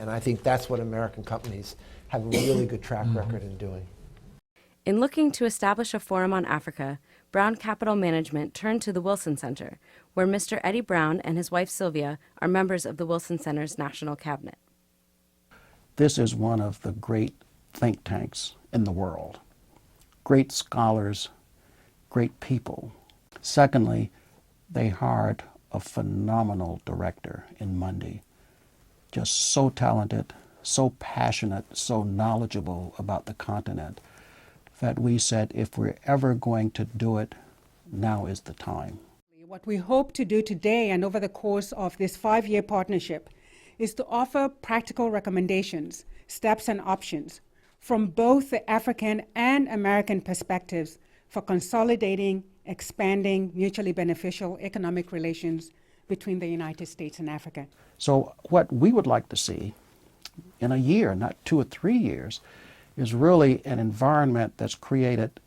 And I think that's what American companies have a really good track record in doing. In looking to establish a forum on Africa, Brown Capital Management turned to the Wilson Center, where Mr. Eddie Brown and his wife Sylvia are members of the Wilson Center's National Cabinet. This is one of the great think tanks in the world. Great scholars, great people. Secondly, they hired a phenomenal director in Mundy. Just so talented, so passionate, so knowledgeable about the continent that we said if we're ever going to do it, now is the time. What we hope to do today and over the course of this 5-year partnership is to offer practical recommendations, steps and options from both the African and American perspectives for consolidating, expanding mutually beneficial economic relations between the United States and Africa. So what we would like to see in a year, not 2 or 3 years, is really an environment that's created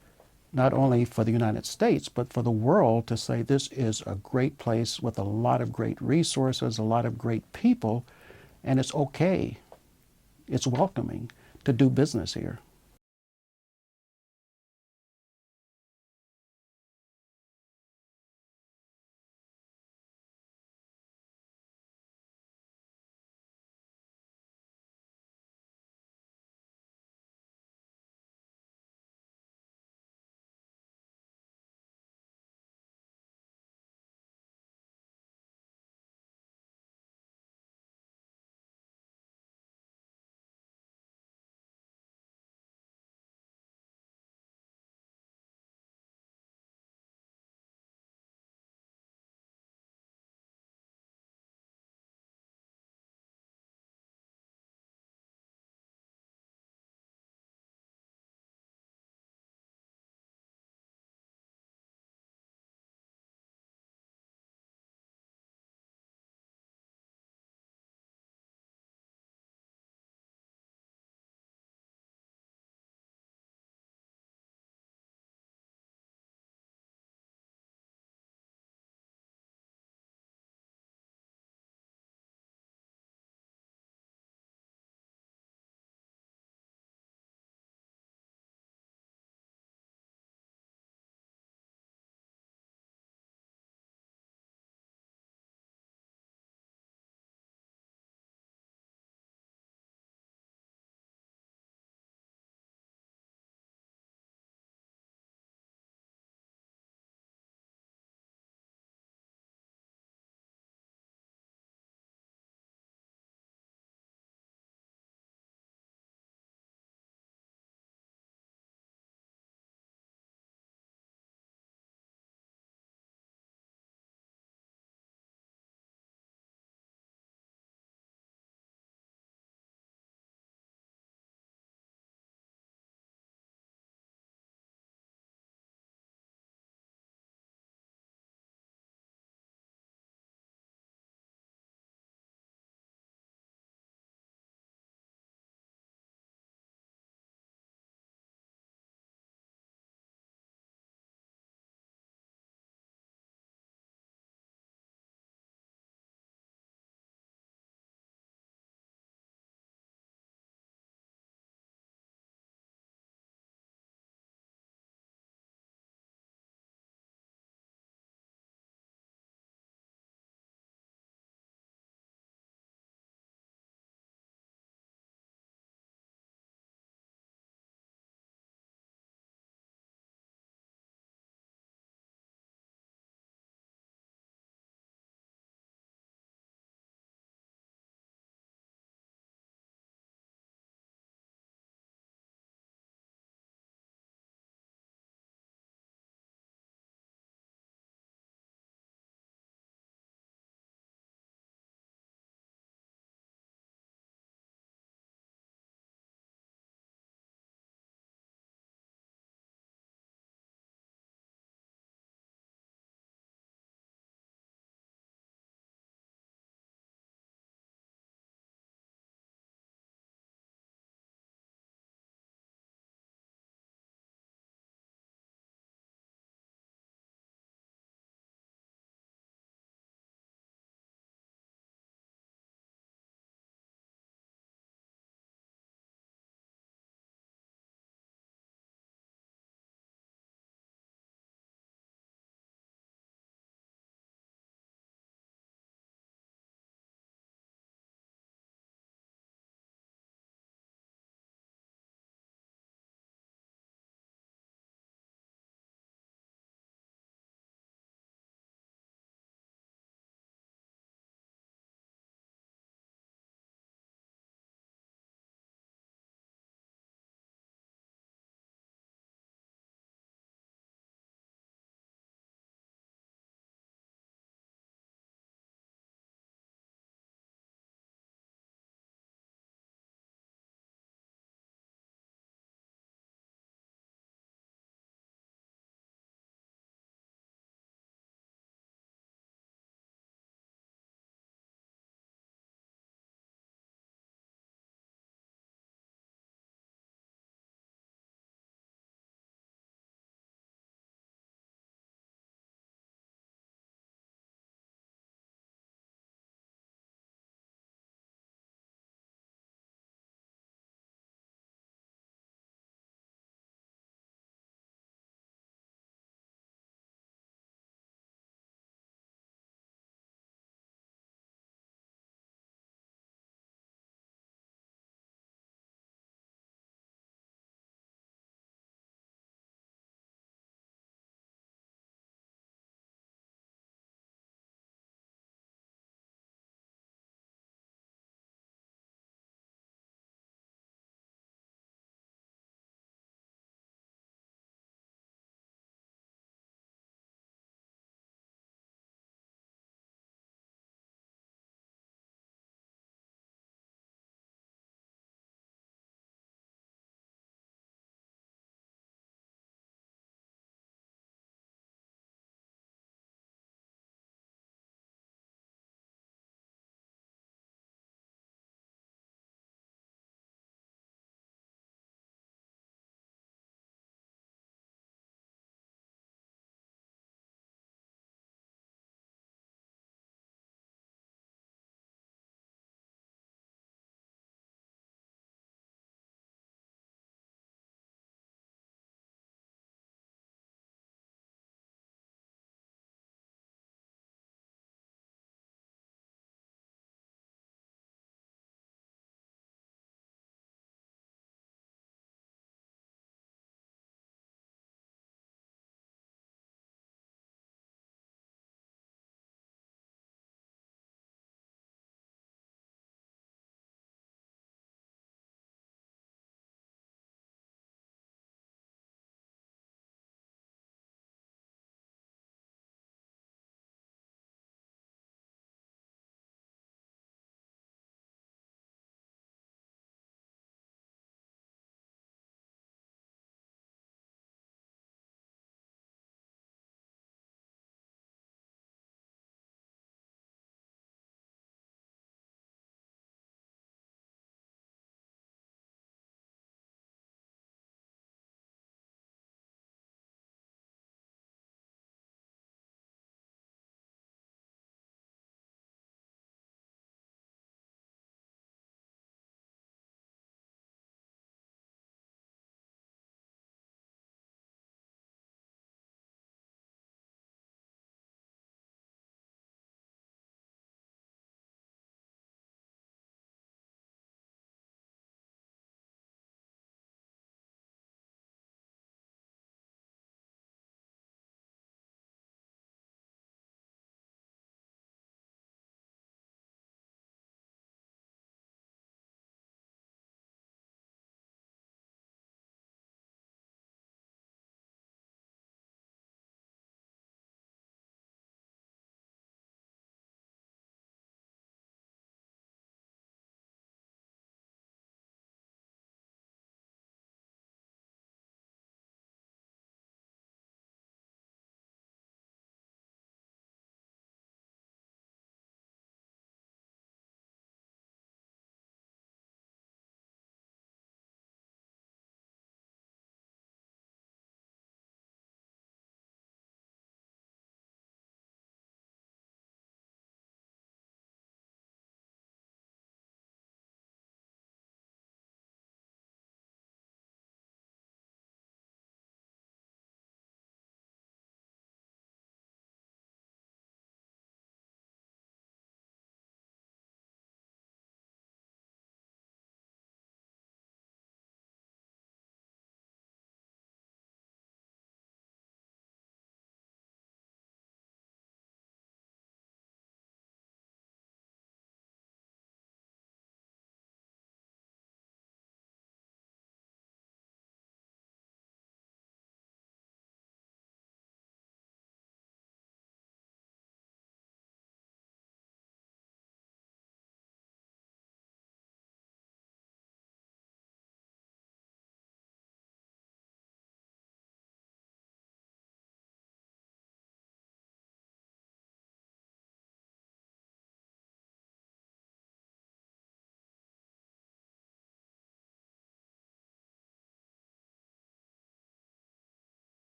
not only for the United States, but for the world to say this is a great place with a lot of great resources, a lot of great people, and it's okay, it's welcoming to do business here.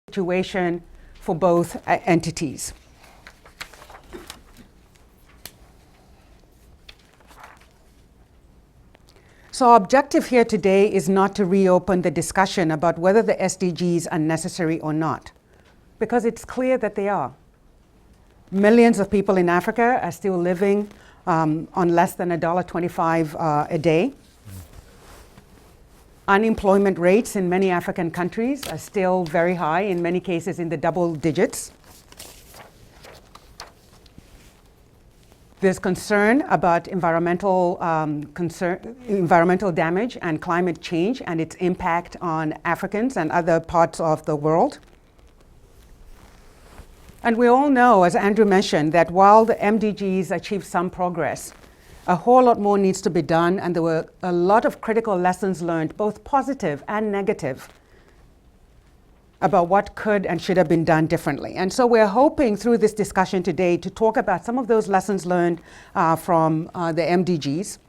situation for both entities. So our objective here today is not to reopen the discussion about whether the SDGs are necessary or not, because it's clear that they are. Millions of people in Africa are still living on less than $1.25 a day. Unemployment rates in many African countries are still very high, in many cases in the double digits. There's concern about environmental damage and climate change and its impact on Africans and other parts of the world. And we all know, as Andrew mentioned, that while the MDGs achieved some progress, a whole lot more needs to be done, and there were a lot of critical lessons learned, both positive and negative, about what could and should have been done differently. And so we're hoping through this discussion today to talk about some of those lessons learned from the MDGs,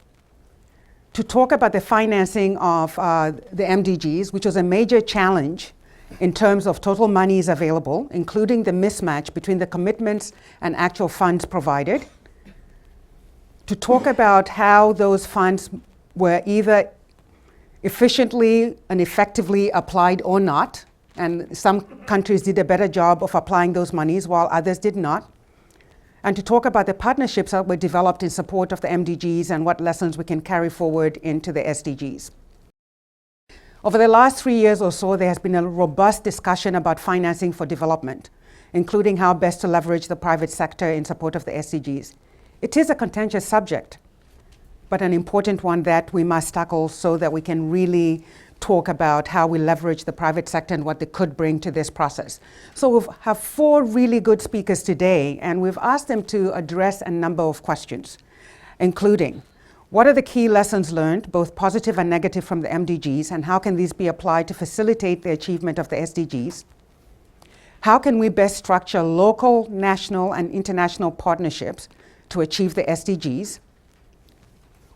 to talk about the financing of the MDGs, which was a major challenge in terms of total monies available, including the mismatch between the commitments and actual funds provided, to talk about how those funds were either efficiently and effectively applied or not. And some countries did a better job of applying those monies while others did not. And to talk about the partnerships that were developed in support of the MDGs and what lessons we can carry forward into the SDGs. Over the last 3 years or so, there has been a robust discussion about financing for development, including how best to leverage the private sector in support of the SDGs. It is a contentious subject, but an important one that we must tackle so that we can really talk about how we leverage the private sector and what they could bring to this process. So we have 4 really good speakers today, and we've asked them to address a number of questions, including what are the key lessons learned, both positive and negative, from the MDGs, and how can these be applied to facilitate the achievement of the SDGs? How can we best structure local, national, and international partnerships to achieve the SDGs?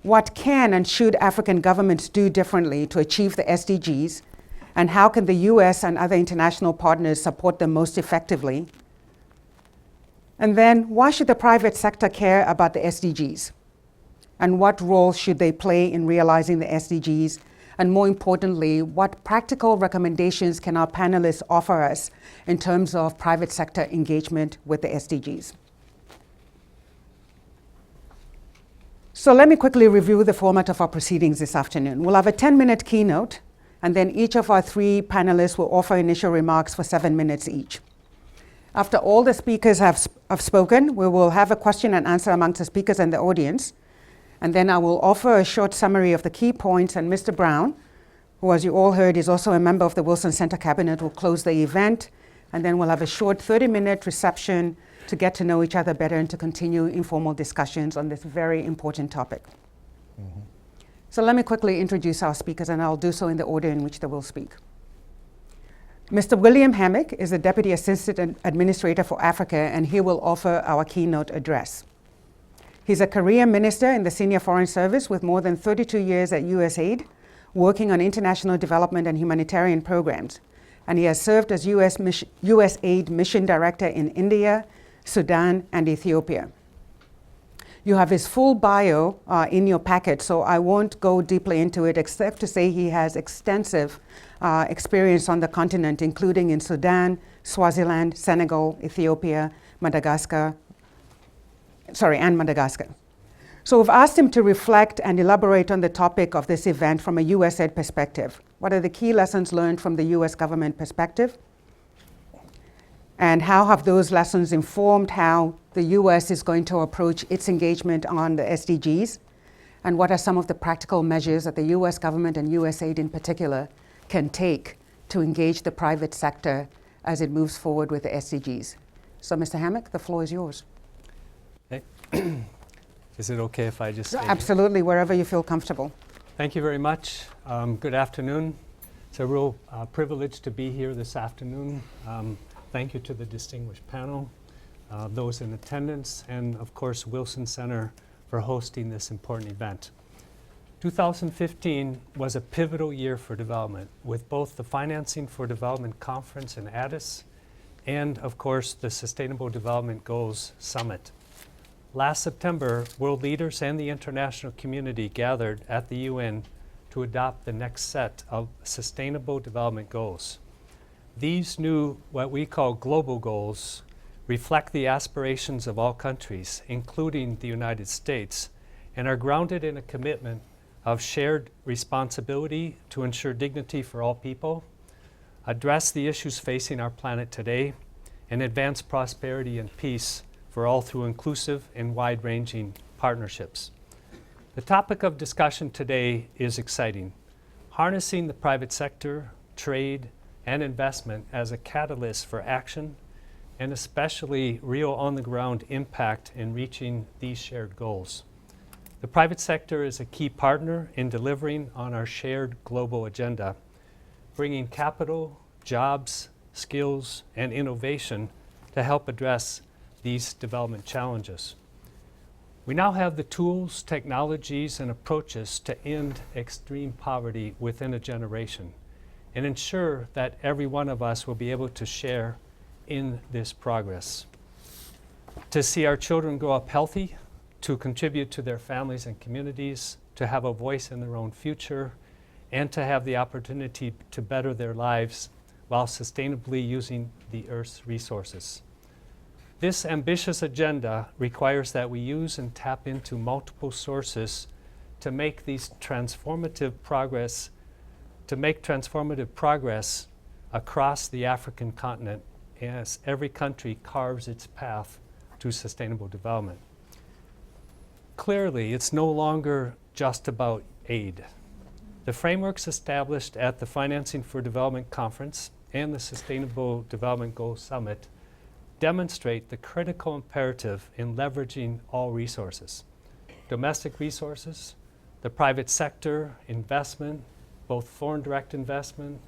What can and should African governments do differently to achieve the SDGs? And how can the US and other international partners support them most effectively? And then, why should the private sector care about the SDGs? And what role should they play in realizing the SDGs? And more importantly, what practical recommendations can our panelists offer us in terms of private sector engagement with the SDGs? So let me quickly review the format of our proceedings this afternoon. We'll have a 10-minute keynote, and then each of our 3 panelists will offer initial remarks for 7 minutes each. After all the speakers have spoken, we will have a question and answer amongst the speakers and the audience. And then I will offer a short summary of the key points, and Mr. Brown, who, as you all heard, is also a member of the Wilson Center Cabinet, will close the event. And then we'll have a short 30-minute reception to get to know each other better and to continue informal discussions on this very important topic. Mm-hmm. So let me quickly introduce our speakers, and I'll do so in the order in which they will speak. Mr. William Hammink is the Deputy Assistant Administrator for Africa, and he will offer our keynote address. He's a career minister in the Senior Foreign Service with more than 32 years at USAID, working on international development and humanitarian programs. And he has served as USAID Mission Director in India, Sudan, and Ethiopia. You have his full bio in your packet, so I won't go deeply into it, except to say he has extensive experience on the continent, including in Sudan, Swaziland, Senegal, Ethiopia, Madagascar. So we've asked him to reflect and elaborate on the topic of this event from a USAID perspective. What are the key lessons learned from the US government perspective? And how have those lessons informed how the US is going to approach its engagement on the SDGs? And what are some of the practical measures that the US government and USAID in particular can take to engage the private sector as it moves forward with the SDGs? So Mr. Hammink, the floor is yours. Hey. Is it okay if I just stay Absolutely, here? Wherever you feel comfortable. Thank you very much. Good afternoon. It's a real privilege to be here this afternoon. Thank you to the distinguished panel, those in attendance, and of course Wilson Center for hosting this important event. 2015 was a pivotal year for development, with both the Financing for Development Conference in Addis and, of course, the Sustainable Development Goals Summit. Last September, world leaders and the international community gathered at the UN to adopt the next set of Sustainable Development Goals. These new, what we call global goals, reflect the aspirations of all countries, including the United States, and are grounded in a commitment of shared responsibility to ensure dignity for all people, address the issues facing our planet today, and advance prosperity and peace for all through inclusive and wide-ranging partnerships. The topic of discussion today is exciting: harnessing the private sector, trade, and investment as a catalyst for action, and especially real on-the-ground impact in reaching these shared goals. The private sector is a key partner in delivering on our shared global agenda, bringing capital, jobs, skills, and innovation to help address these development challenges. We now have the tools, technologies, and approaches to end extreme poverty within a generation and ensure that every one of us will be able to share in this progress. To see our children grow up healthy, to contribute to their families and communities, to have a voice in their own future, and to have the opportunity to better their lives while sustainably using the Earth's resources. This ambitious agenda requires that we use and tap into multiple sources to make transformative progress across the African continent as every country carves its path to sustainable development. Clearly, it's no longer just about aid. The frameworks established at the Financing for Development Conference and the Sustainable Development Goals Summit demonstrate the critical imperative in leveraging all resources: domestic resources, the private sector, investment, both foreign direct investment,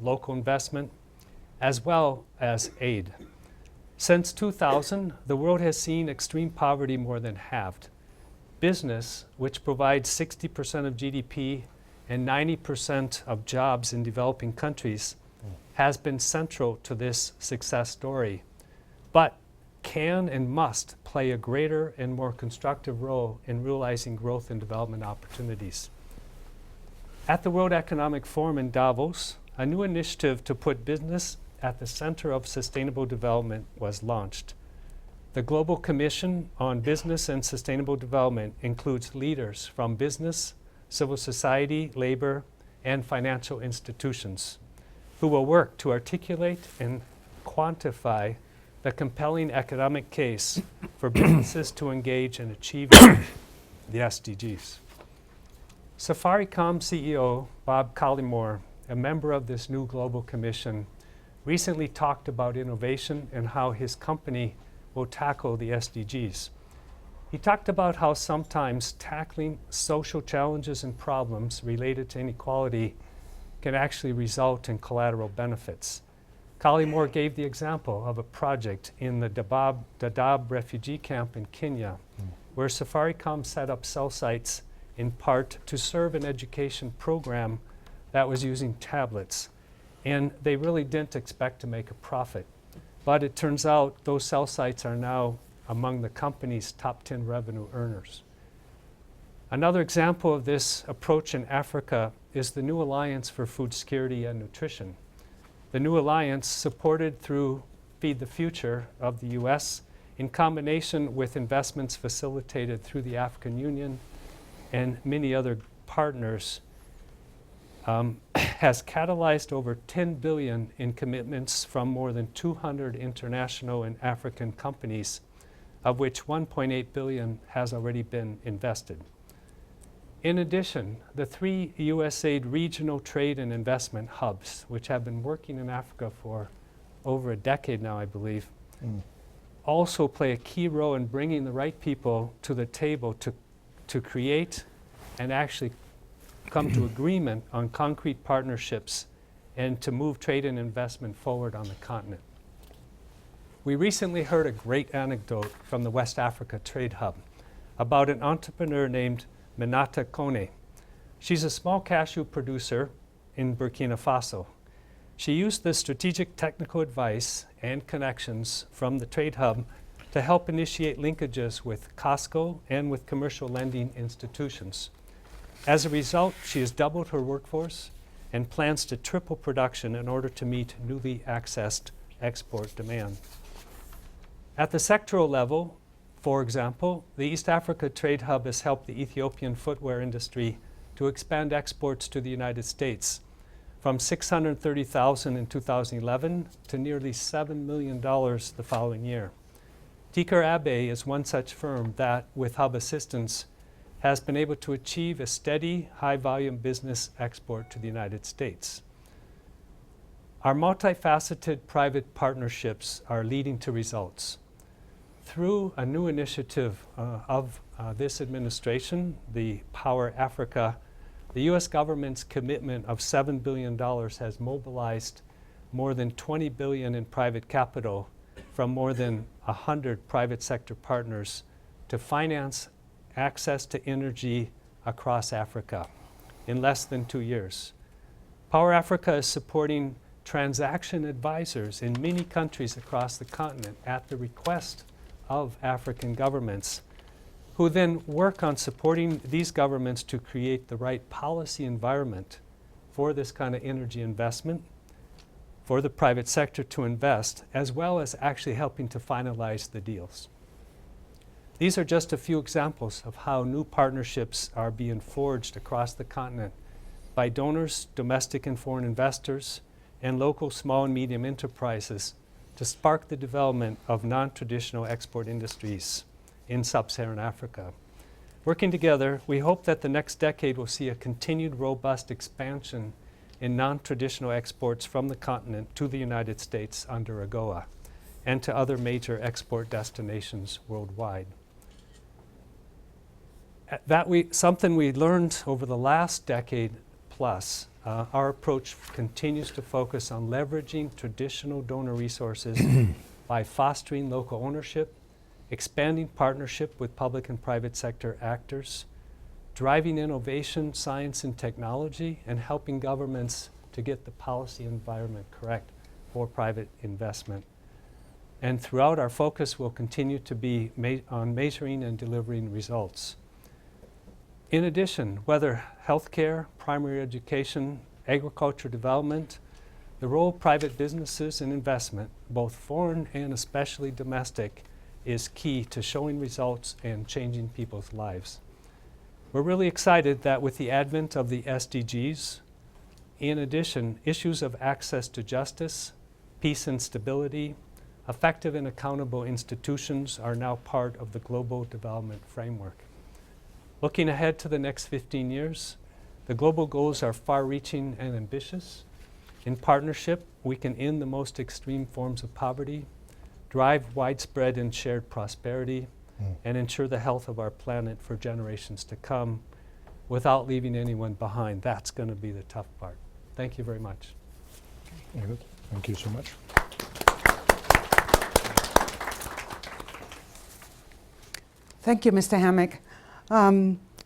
local investment, as well as aid. Since 2000, the world has seen extreme poverty more than halved. Business, which provides 60% of GDP and 90% of jobs in developing countries, has been central to this success story, but can and must play a greater and more constructive role in realizing growth and development opportunities. At the World Economic Forum in Davos, a new initiative to put business at the center of sustainable development was launched. The Global Commission on Business and Sustainable Development includes leaders from business, civil society, labor, and financial institutions who will work to articulate and quantify the compelling economic case for businesses to engage in achieving the SDGs. Safaricom CEO Bob Collymore, a member of this new Global Commission, recently talked about innovation and how his company will tackle the SDGs. He talked about how sometimes tackling social challenges and problems related to inequality can actually result in collateral benefits. Collymore gave the example of a project in the Dadaab refugee camp in Kenya, where Safaricom set up cell sites in part to serve an education program that was using tablets. And they really didn't expect to make a profit. But it turns out those cell sites are now among the company's top 10 revenue earners. Another example of this approach in Africa is the New Alliance for Food Security and Nutrition. The New Alliance, supported through Feed the Future of the US, in combination with investments facilitated through the African Union and many other partners, has catalyzed over 10 billion in commitments from more than 200 international and African companies, of which 1.8 billion has already been invested. In addition, the 3 USAID regional trade and investment hubs, which have been working in Africa for over a decade now, I believe, also play a key role in bringing the right people to the table to create and actually come to agreement on concrete partnerships and to move trade and investment forward on the continent. We recently heard a great anecdote from the West Africa Trade Hub about an entrepreneur named Minata Kone, She's a small cashew producer in Burkina Faso. She used the strategic technical advice and connections from the Trade Hub to help initiate linkages with Costco and with commercial lending institutions. As a result, she has doubled her workforce and plans to triple production in order to meet newly accessed export demand. At the sectoral level, for example, the East Africa Trade Hub has helped the Ethiopian footwear industry to expand exports to the United States from $630,000 in 2011 to nearly $7 million the following year. Tiker Abe is one such firm that, with Hub assistance, has been able to achieve a steady, high-volume business export to the United States. Our multifaceted private partnerships are leading to results. Through a new initiative of this administration, the Power Africa, the U.S. government's commitment of $7 billion has mobilized more than $20 billion in private capital from more than 100 private sector partners to finance access to energy across Africa in less than 2 years. Power Africa is supporting transaction advisors in many countries across the continent at the request of African governments, who then work on supporting these governments to create the right policy environment for this kind of energy investment, for the private sector to invest, as well as actually helping to finalize the deals. These are just a few examples of how new partnerships are being forged across the continent by donors, domestic and foreign investors, and local small and medium enterprises to spark the development of non-traditional export industries in sub-Saharan Africa. Working together, we hope that the next decade will see a continued robust expansion in non-traditional exports from the continent to the United States under AGOA and to other major export destinations worldwide. Something we learned over the last decade plus, our approach continues to focus on leveraging traditional donor resources by fostering local ownership, expanding partnership with public and private sector actors, driving innovation, science, and technology, and helping governments to get the policy environment correct for private investment. And throughout, our focus will continue to be on measuring and delivering results. In addition, whether healthcare, primary education, agriculture development, the role of private businesses in investment, both foreign and especially domestic, is key to showing results and changing people's lives. We're really excited that with the advent of the SDGs, in addition, issues of access to justice, peace and stability, effective and accountable institutions are now part of the global development framework. Looking ahead to the next 15 years, the global goals are far-reaching and ambitious. In partnership, we can end the most extreme forms of poverty, drive widespread and shared prosperity, and ensure the health of our planet for generations to come without leaving anyone behind. That's going to be the tough part. Thank you very much. Good. Thank you so much. Thank you, Mr. Hammink.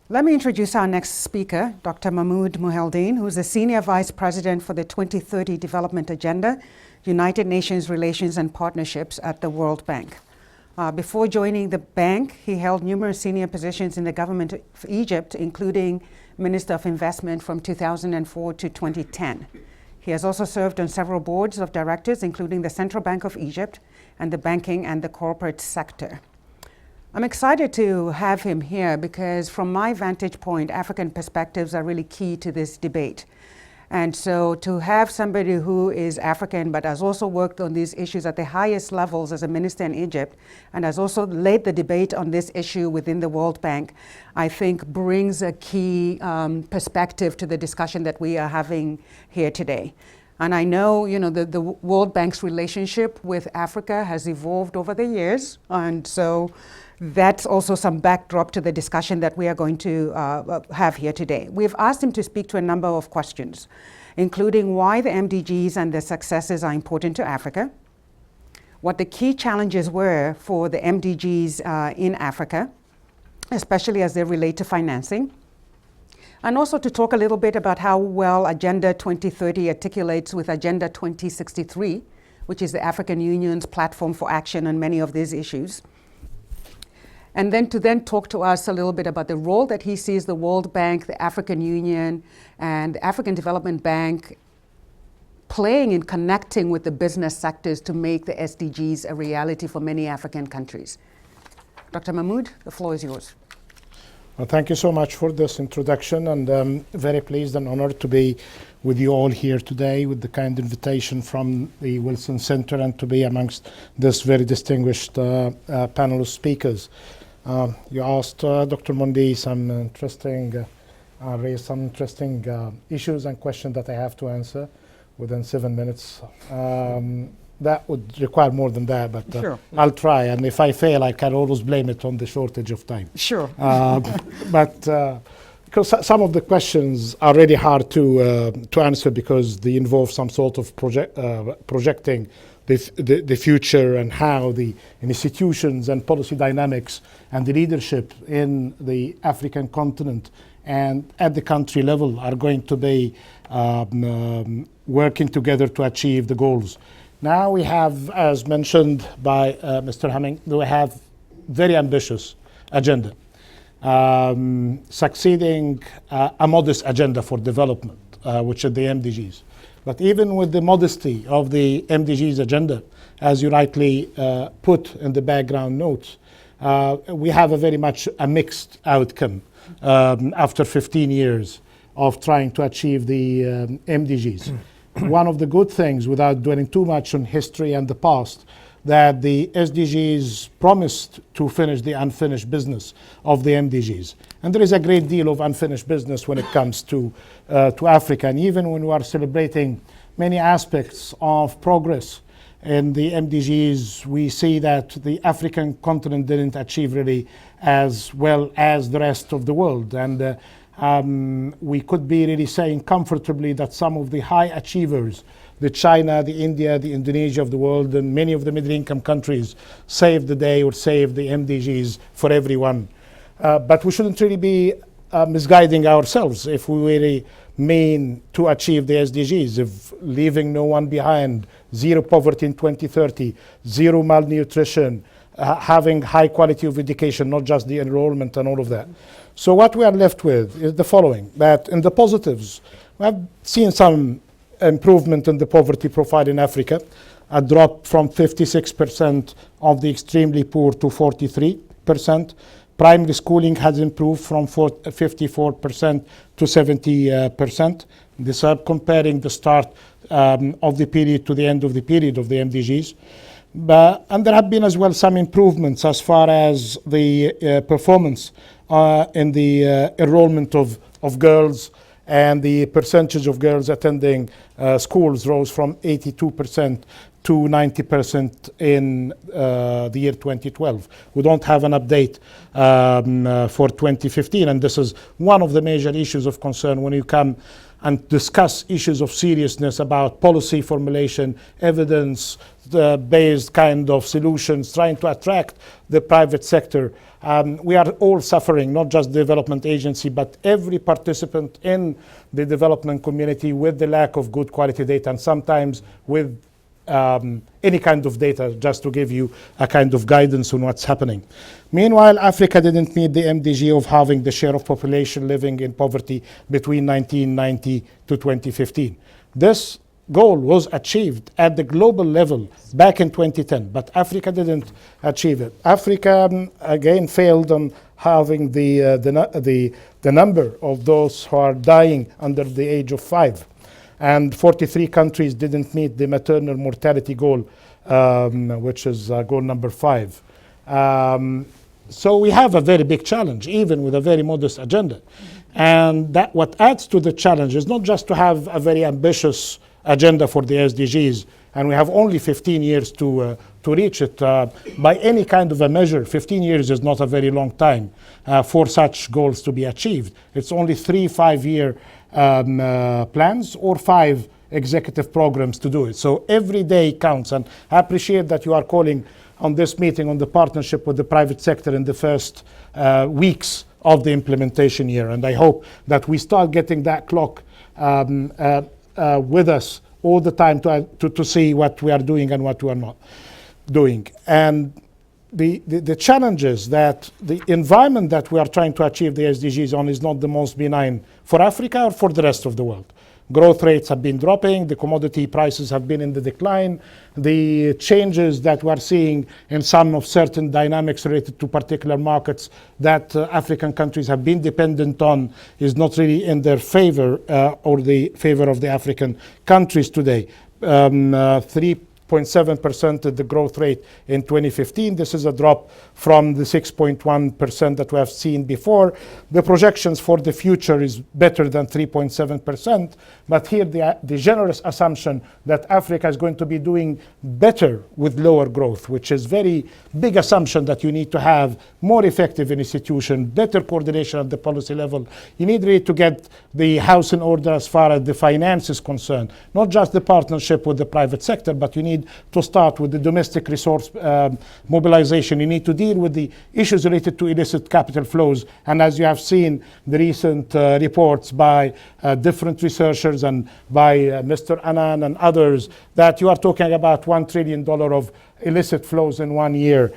Let me introduce our next speaker, Dr. Mahmoud Mohieldin, who is the Senior Vice President for the 2030 Development Agenda, United Nations Relations and Partnerships at the World Bank. Before joining the bank, he held numerous senior positions in the government of Egypt, including Minister of Investment from 2004 to 2010. He has also served on several boards of directors, including the Central Bank of Egypt and the banking and the corporate sector. I'm excited to have him here because from my vantage point, African perspectives are really key to this debate. And so to have somebody who is African but has also worked on these issues at the highest levels as a minister in Egypt and has also led the debate on this issue within the World Bank, I think brings a key perspective to the discussion that we are having here today. And I know, the World Bank's relationship with Africa has evolved over the years, and so that's also some backdrop to the discussion that we are going to have here today. We've asked him to speak to a number of questions, including why the MDGs and their successes are important to Africa, what the key challenges were for the MDGs in Africa, especially as they relate to financing, and also to talk a little bit about how well Agenda 2030 articulates with Agenda 2063, which is the African Union's platform for action on many of these issues. And then to talk to us a little bit about the role that he sees the World Bank, the African Union, and the African Development Bank playing in connecting with the business sectors to make the SDGs a reality for many African countries. Dr. Mahmoud, the floor is yours. Well, thank you so much for this introduction, and I'm very pleased and honored to be with you all here today with the kind invitation from the Wilson Center and to be amongst this very distinguished panel of speakers. You asked Dr. Mondi raised some interesting issues and questions that I have to answer within 7 minutes. That would require more than that, but Sure. I'll try. And if I fail, I can always blame it on the shortage of time. Sure. But because some of the questions are really hard to answer because they involve some sort of projecting the future and how the institutions and policy dynamics and the leadership in the African continent and at the country level are going to be working together to achieve the goals. Now we have, as mentioned by Mr. Hammink, we have very ambitious agenda, succeeding a modest agenda for development, which are the MDGs. But even with the modesty of the MDGs agenda, as you rightly put in the background notes, we have a very much a mixed outcome after 15 years of trying to achieve the MDGs. One of the good things, without dwelling too much on history and the past, that the SDGs promised to finish the unfinished business of the MDGs. And there is a great deal of unfinished business when it comes to Africa. And even when we are celebrating many aspects of progress in the MDGs, we see that the African continent didn't achieve really as well as the rest of the world. And we could be really saying comfortably that some of the high achievers, the China, the India, the Indonesia of the world, and many of the middle-income countries saved the day or saved the MDGs for everyone. But we shouldn't really be misguiding ourselves if we really mean to achieve the SDGs, if leaving no one behind, zero poverty in 2030, zero malnutrition, having high quality of education, not just the enrollment and all of that. So what we are left with is the following, that in the positives, we have seen some improvement in the poverty profile in Africa, a drop from 56% of the extremely poor to 43%. Primary schooling has improved from 54% to 70%. These are comparing the start of the period to the end of the period of the MDGs. And there have been as well some improvements as far as the performance in the enrollment of girls, and the percentage of girls attending schools rose from 82% to 90% in the year 2012. We don't have an update for 2015, and this is one of the major issues of concern when you come and discuss issues of seriousness about policy formulation, evidence-based kind of solutions, trying to attract the private sector. We are all suffering, not just the development agency, but every participant in the development community with the lack of good quality data, and sometimes with any kind of data, just to give you a kind of guidance on what's happening. Meanwhile, Africa didn't meet the MDG of having the share of population living in poverty between 1990 to 2015. This goal was achieved at the global level back in 2010, but Africa didn't achieve it. Africa, again, failed on having the number of those who are dying under the age of 5. And 43 countries didn't meet the maternal mortality goal, which is goal number 5. So we have a very big challenge, even with a very modest agenda. And that what adds to the challenge is not just to have a very ambitious agenda for the SDGs, and we have only 15 years to reach it. By any kind of a measure, 15 years is not a very long time for such goals to be achieved. It's only 3 5-year plans, or 5 executive programs to do it. So every day counts, and I appreciate that you are calling on this meeting on the partnership with the private sector in the first weeks of the implementation year. And I hope that we start getting that clock with us all the time to see what we are doing and what we are not doing. And the challenges that the environment that we are trying to achieve the SDGs on is not the most benign for Africa or for the rest of the world. Growth rates have been dropping, the commodity prices have been in the decline, the changes that we are seeing in some of certain dynamics related to particular markets that African countries have been dependent on is not really in their favor or the favor of the African countries today. 3.7% the growth rate in 2015. This is a drop from the 6.1% that we have seen before. The projections for the future is better than 3.7%, but here the generous assumption that Africa is going to be doing better with lower growth, which is very big assumption that you need to have more effective institution, better coordination at the policy level. You need really to get the house in order as far as the finance is concerned, not just the partnership with the private sector, but you need to start with the domestic resource mobilization. You need to deal with the issues related to illicit capital flows. And as you have seen, the recent reports by different researchers and by Mr. Annan and others, that you are talking about $1 trillion of illicit flows in 1 year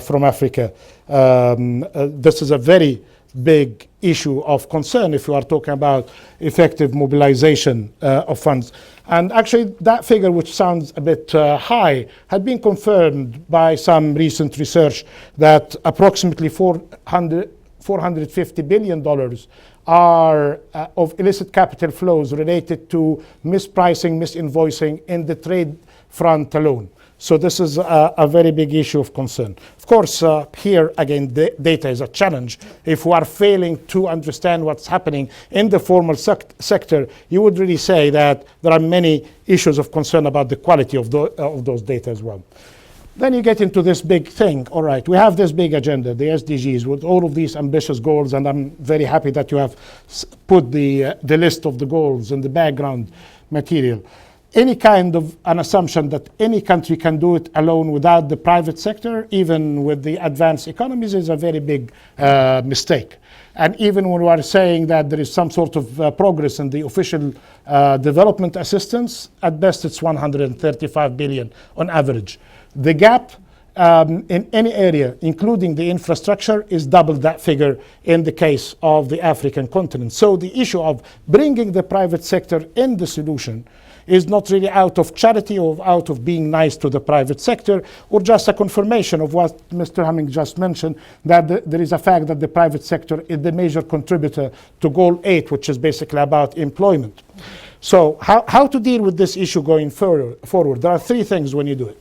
from Africa. This is a very big issue of concern if you are talking about effective mobilization of funds. And actually that figure, which sounds a bit high, had been confirmed by some recent research that approximately $450 billion are of illicit capital flows related to mispricing, misinvoicing in the trade front alone. So this is a very big issue of concern. Of course, here again, data is a challenge. If we are failing to understand what's happening in the formal sector, you would really say that there are many issues of concern about the quality of those data as well. Then you get into this big thing. All right, we have this big agenda, the SDGs, with all of these ambitious goals, and I'm very happy that you have put the list of the goals in the background material. Any kind of an assumption that any country can do it alone without the private sector, even with the advanced economies, is a very big mistake. And even when we are saying that there is some sort of progress in the official development assistance, at best it's 135 billion on average. The gap in any area, including the infrastructure, is double that figure in the case of the African continent. So the issue of bringing the private sector in the solution is not really out of charity or out of being nice to the private sector, or just a confirmation of what Mr. Hammink just mentioned, that there is a fact that the private sector is the major contributor to Goal 8, which is basically about employment. So how to deal with this issue going forward? There are three things when you do it.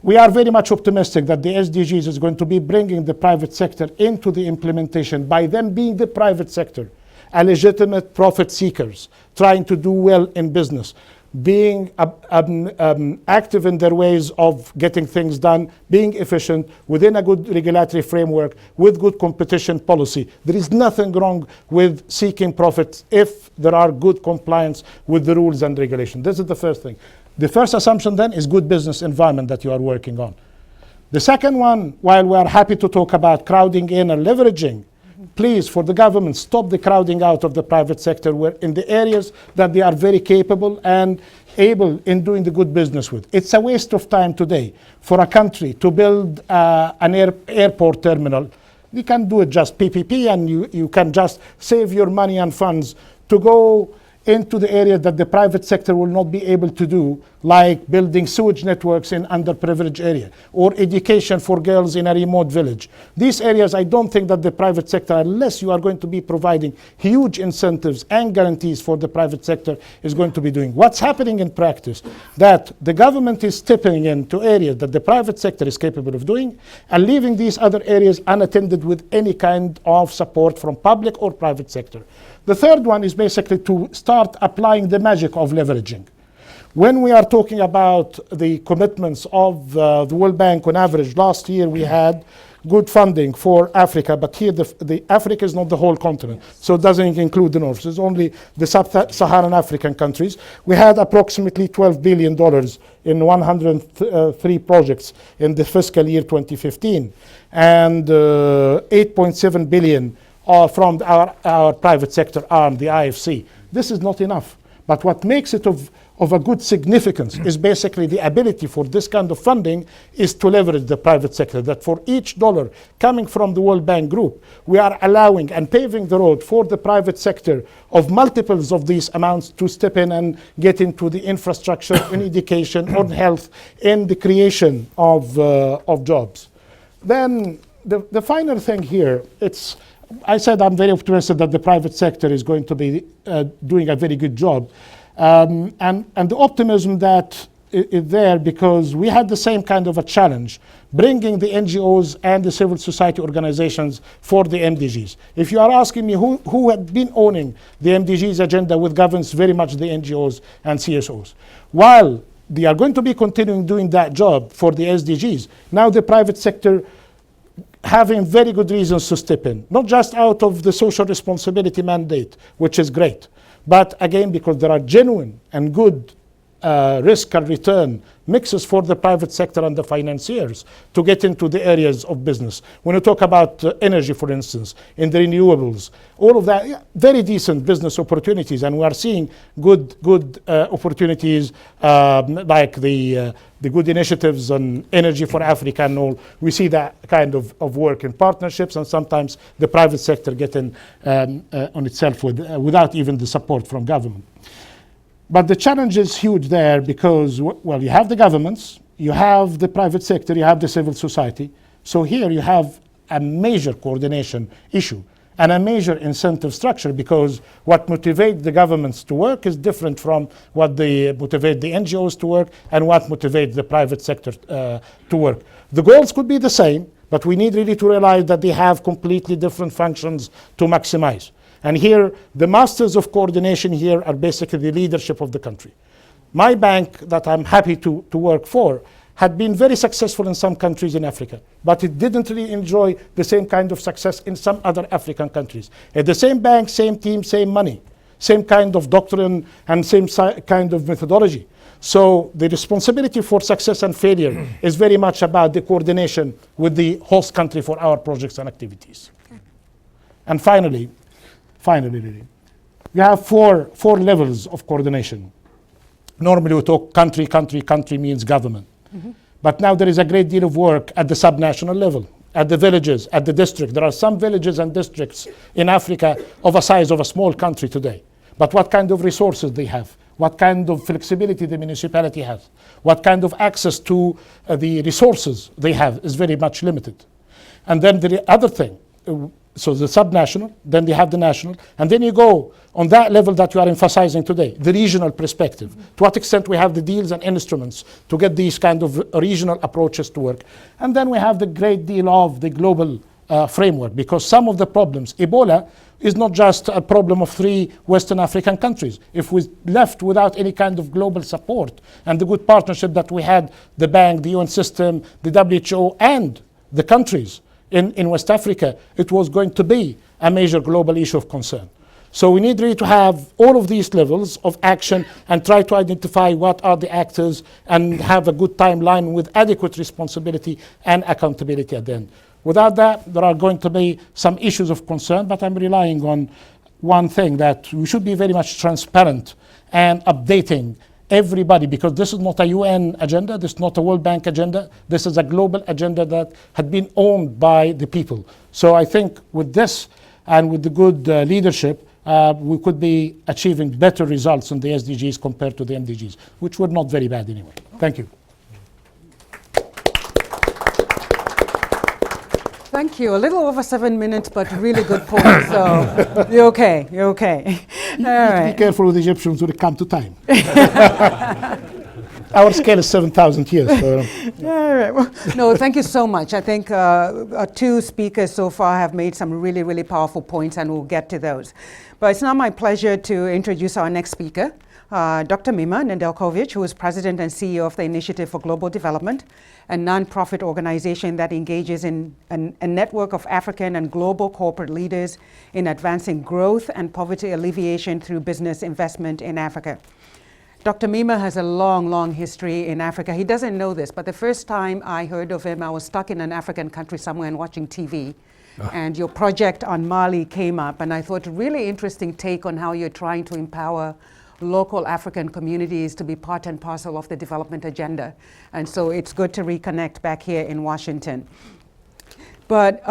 We are very much optimistic that the SDGs is going to be bringing the private sector into the implementation by them being the private sector, a legitimate profit seekers, trying to do well in business, being active in their ways of getting things done, being efficient within a good regulatory framework with good competition policy. There is nothing wrong with seeking profits if there are good compliance with the rules and regulations. This is the first thing. The first assumption then is good business environment that you are working on. The second one, while we are happy to talk about crowding in and leveraging, please, for the government, stop the crowding out of the private sector where in the areas that they are very capable and able in doing the good business with. It's a waste of time today for a country to build an airport terminal. You can do it just PPP, and you can just save your money and funds to go into the area that the private sector will not be able to do, like building sewage networks in underprivileged area or education for girls in a remote village. These areas, I don't think that the private sector, unless you are going to be providing huge incentives and guarantees for the private sector, is going to be doing. What's happening in practice, that the government is stepping into areas that the private sector is capable of doing and leaving these other areas unattended with any kind of support from public or private sector. The third one is basically to start applying the magic of leveraging. When we are talking about the commitments of the World Bank, on average, last year we had good funding for Africa, but here the Africa is not the whole continent, so it doesn't include the North. It's only the sub-Saharan African countries. We had approximately $12 billion in 103 projects in the fiscal year 2015, and 8.7 billion from our private sector arm, the IFC. This is not enough, but what makes it of a good significance is basically the ability for this kind of funding is to leverage the private sector, that for each dollar coming from the World Bank Group, we are allowing and paving the road for the private sector of multiples of these amounts to step in and get into the infrastructure, in education, on health, in the creation of jobs. Then the final thing here, I said I'm very optimistic that the private sector is going to be doing a very good job. And the optimism that is there because we had the same kind of a challenge, bringing the NGOs and the civil society organizations for the MDGs. If you are asking me who had been owning the MDGs agenda with governance, very much the NGOs and CSOs. While they are going to be continuing doing that job for the SDGs, now the private sector having very good reasons to step in, not just out of the social responsibility mandate, which is great, but again, because there are genuine and good risk and return mixes for the private sector and the financiers to get into the areas of business. When you talk about energy, for instance, in the renewables, all of that, very decent business opportunities, and we are seeing good opportunities like the good initiatives on energy for Africa and all. We see that kind of work in partnerships, and sometimes the private sector getting on itself without even the support from government. But the challenge is huge there because, well, you have the governments, you have the private sector, you have the civil society. So here you have a major coordination issue and a major incentive structure, because what motivates the governments to work is different from what they motivate the NGOs to work and what motivates the private sector to work. The goals could be the same, but we need really to realize that they have completely different functions to maximize. And here, the masters of coordination here are basically the leadership of the country. My bank that I'm happy to work for had been very successful in some countries in Africa, but it didn't really enjoy the same kind of success in some other African countries. At the same bank, same team, same money, same kind of doctrine and same kind of methodology. So the responsibility for success and failure is very much about the coordination with the host country for our projects and activities. Okay. And finally, really, we have four levels of coordination. Normally we talk country means government. Mm-hmm. But now there is a great deal of work at the subnational level, at the villages, at the district. There are some villages and districts in Africa of a size of a small country today. But what kind of resources they have? What kind of flexibility the municipality has? What kind of access to the resources they have is very much limited. And then the other thing, so the subnational, then they have the national, and then you go on that level that you are emphasizing today, the regional perspective. Mm-hmm. To what extent we have the deals and instruments to get these kind of regional approaches to work. And then we have the great deal of the global framework, because some of the problems, Ebola is not just a problem of 3 Western African countries. If we left without any kind of global support and the good partnership that we had, the bank, the UN system, the WHO, and the countries in West Africa, it was going to be a major global issue of concern. So we need really to have all of these levels of action and try to identify what are the actors and have a good timeline with adequate responsibility and accountability at the end. Without that, there are going to be some issues of concern, but I'm relying on one thing, that we should be very much transparent and updating everybody, because this is not a UN agenda, this is not a World Bank agenda, this is a global agenda that had been owned by the people. So I think with this and with the good leadership, we could be achieving better results in the SDGs compared to the MDGs, which were not very bad anyway. Thank you. Thank you. A little over 7 minutes, but really good point. So you're okay. You're okay. All right. Be careful with Egyptians when it comes to time. Our scale is 7,000 years. So. All right. Well, no, thank you so much. I think 2 speakers so far have made some really, really powerful points, and we'll get to those. But it's now my pleasure to introduce our next speaker. Dr. Mima Nedelcovych, who is President and CEO of the Initiative for Global Development, a nonprofit organization that engages in a network of African and global corporate leaders in advancing growth and poverty alleviation through business investment in Africa. Dr. Mima has a long, long history in Africa. He doesn't know this, but the first time I heard of him, I was stuck in an African country somewhere and watching TV. And your project on Mali came up, and I thought really interesting take on how you're trying to empower local African communities to be part and parcel of the development agenda. And so it's good to reconnect back here in Washington. But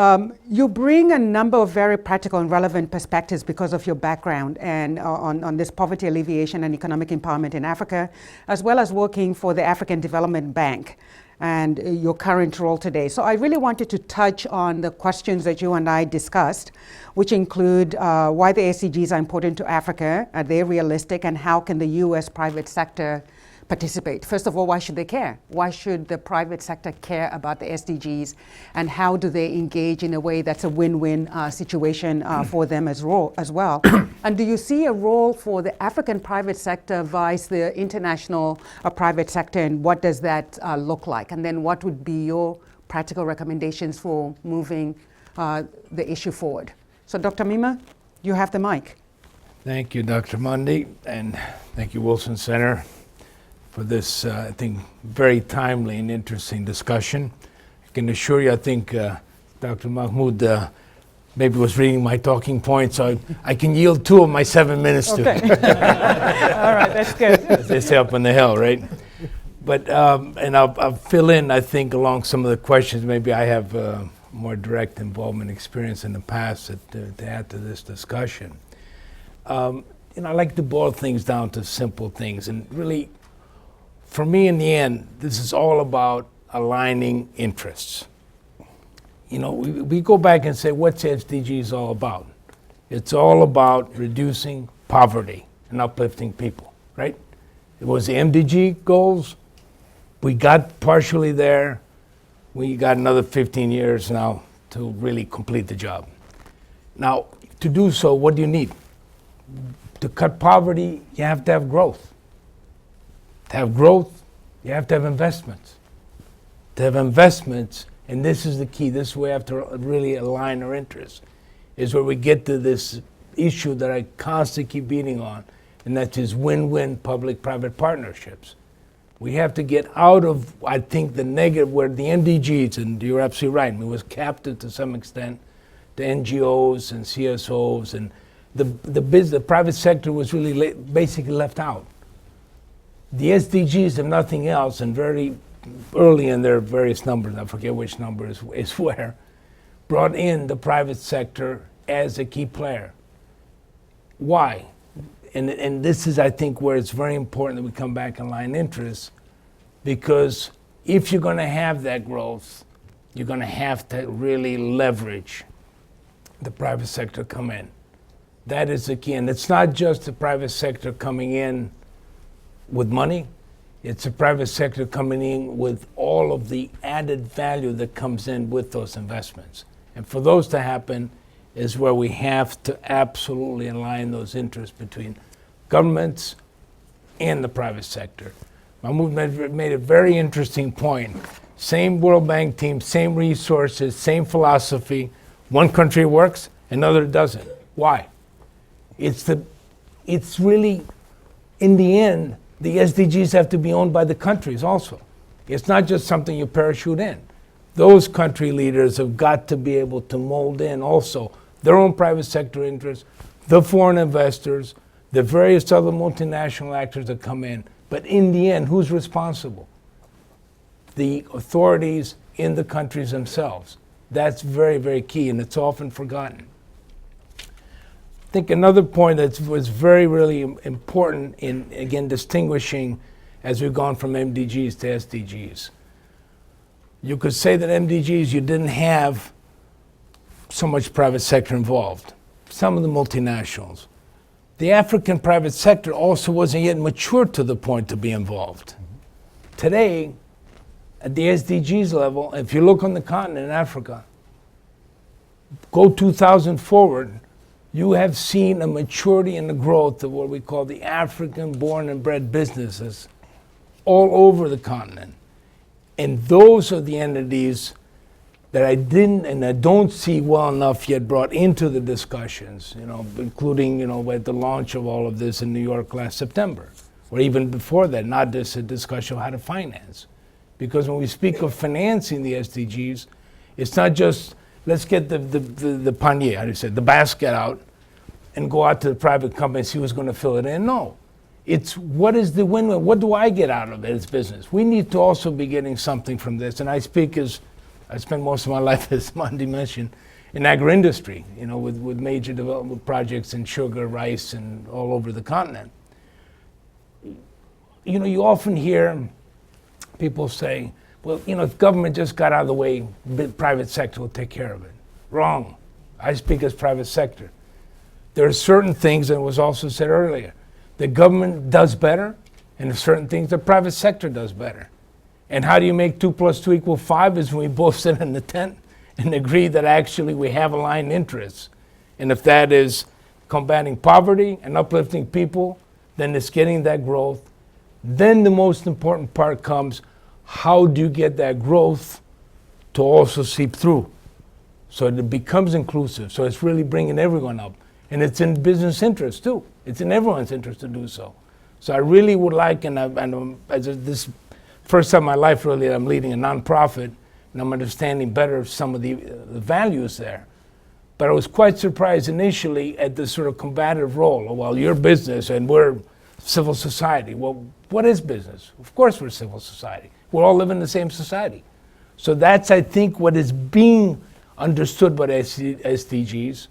you bring a number of very practical and relevant perspectives because of your background and on this poverty alleviation and economic empowerment in Africa, as well as working for the African Development Bank and your current role today. So I really wanted to touch on the questions that you and I discussed, which include why the SDGs are important to Africa, are they realistic, and how can the US private sector participate? First of all, why should they care? Why should the private sector care about the SDGs, and how do they engage in a way that's a win-win situation for them as well? And do you see a role for the African private sector vice the international private sector, and what does that look like? And then what would be your practical recommendations for moving the issue forward? So Dr. Mima, you have the mic. Thank you, Dr. Mundy, and thank you, Wilson Center, for this, I think, very timely and interesting discussion. I can assure you, I think Dr. Mahmoud maybe was reading my talking points, so I can yield 2 of my 7 minutes to Okay. All right, that's good. as they say up on the hill, right? But, and I'll fill in, I think, along some of the questions. Maybe I have more direct involvement experience in the past to add to this discussion. I like to boil things down to simple things, and really, for me, in the end, this is all about aligning interests. We go back and say, what's SDGs all about? It's all about reducing poverty and uplifting people, right? It was the MDG goals. We got partially there. We got another 15 years now to really complete the job. Now, to do so, what do you need? To cut poverty, you have to have growth. To have growth, you have to have investments. To have investments, and this is the key, this is where we have to really align our interests, is where we get to this issue that I constantly keep beating on, and that's just win-win public-private partnerships. We have to get out of, I think, the negative, where the MDGs, and you're absolutely right, it was captive to some extent to NGOs and CSOs, and the private sector was really basically left out. The SDGs, if nothing else, and very early in their various numbers, I forget which number is where, brought in the private sector as a key player. Why? And this is, I think, where it's very important that we come back and align interests, because if you're going to have that growth, you're going to have to really leverage the private sector come in. That is the key. And it's not just the private sector coming in with money, it's the private sector coming in with all of the added value that comes in with those investments. And for those to happen is where we have to absolutely align those interests between governments and the private sector. Mahmoud made a very interesting point. Same World Bank team, same resources, same philosophy. One country works, another doesn't. Why? It's really, in the end, the SDGs have to be owned by the countries also. It's not just something you parachute in. Those country leaders have got to be able to mold in also their own private sector interests, the foreign investors, the various other multinational actors that come in. But in the end, who's responsible? The authorities in the countries themselves. That's very, very key, and it's often forgotten. I think another point that was very, really important in, again, distinguishing as we've gone from MDGs to SDGs. You could say that MDGs, you didn't have so much private sector involved, some of the multinationals. The African private sector also wasn't yet mature to the point to be involved. Today, at the SDGs level, if you look on the continent in Africa, go 2000 forward, you have seen a maturity and a growth of what we call the African born and bred businesses all over the continent. And those are the entities that I didn't and I don't see well enough yet brought into the discussions, including, at the launch of all of this in New York last September, or even before that, not just a discussion of how to finance. Because when we speak of financing the SDGs, it's not just, let's get the panier, how do you say, the basket out and go out to the private company and see who's going to fill it in. No. It's what is the win-win? What do I get out of it as business? We need to also be getting something from this. And I speak as, I spent most of my life, as Mandi mentioned, in agri-industry, with major development projects in sugar, rice, and all over the continent. You often hear people say, well, if government just got out of the way, the private sector will take care of it. Wrong. I speak as private sector. There are certain things, and it was also said earlier, the government does better, and there's certain things the private sector does better. And how do you make 2 + 2 = 5 is when we both sit in the tent and agree that actually we have aligned interests. And if that is combating poverty and uplifting people, then it's getting that growth. Then the most important part comes, how do you get that growth to also seep through? So it becomes inclusive. So it's really bringing everyone up. And it's in business interest too. It's in everyone's interest to do so. So I really would like, this first time in my life really, I'm leading a nonprofit, and I'm understanding better some of the values there. But I was quite surprised initially at the sort of combative role. Well, you're business and we're civil society. Well, what is business? Of course we're civil society. We're all living in the same society. So that's, I think, what is being understood by the SDGs,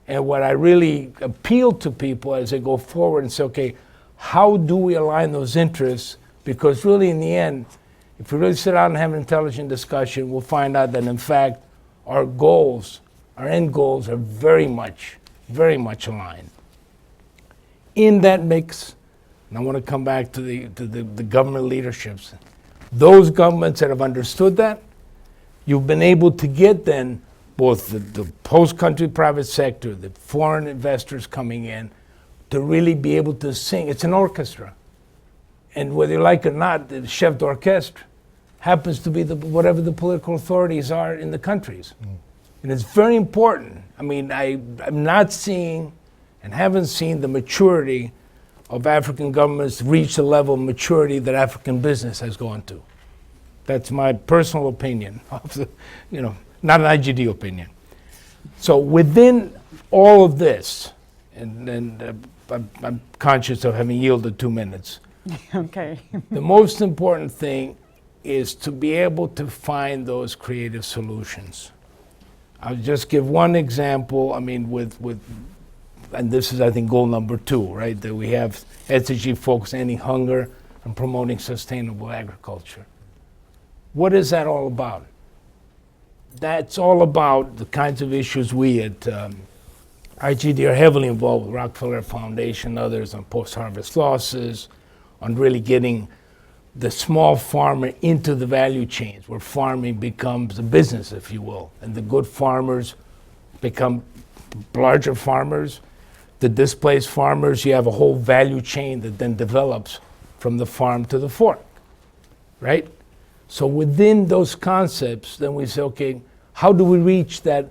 and what I really appeal to people as they go forward and say, okay, how do we align those interests? Because really, in the end, if we really sit down and have an intelligent discussion, we'll find out that, in fact, our goals, our end goals are very much aligned. In that mix, and I want to come back to the government leaderships, those governments that have understood that, you've been able to get then both the post-country private sector, the foreign investors coming in, to really be able to sing. It's an orchestra. And whether you like it or not, the chef d'orchestre happens to be whatever the political authorities are in the countries. And it's very important. I mean, I'm not seeing and haven't seen the maturity of African governments reach the level of maturity that African business has gone to. That's my personal opinion, not an IGD opinion. So within all of this, and I'm conscious of having yielded 2 minutes. Okay. The most important thing is to be able to find those creative solutions. I'll just give one example. I mean, and this is, I think, goal number 2, right? That we have SDG focus ending hunger and promoting sustainable agriculture. What is that all about? That's all about the kinds of issues we at IGD are heavily involved with Rockefeller Foundation, others on post-harvest losses, on really getting the small farmer into the value chains where farming becomes a business, if you will, and the good farmers become larger farmers. The displaced farmers, you have a whole value chain that then develops from the farm to the fork, right? So within those concepts, then we say, okay, how do we reach that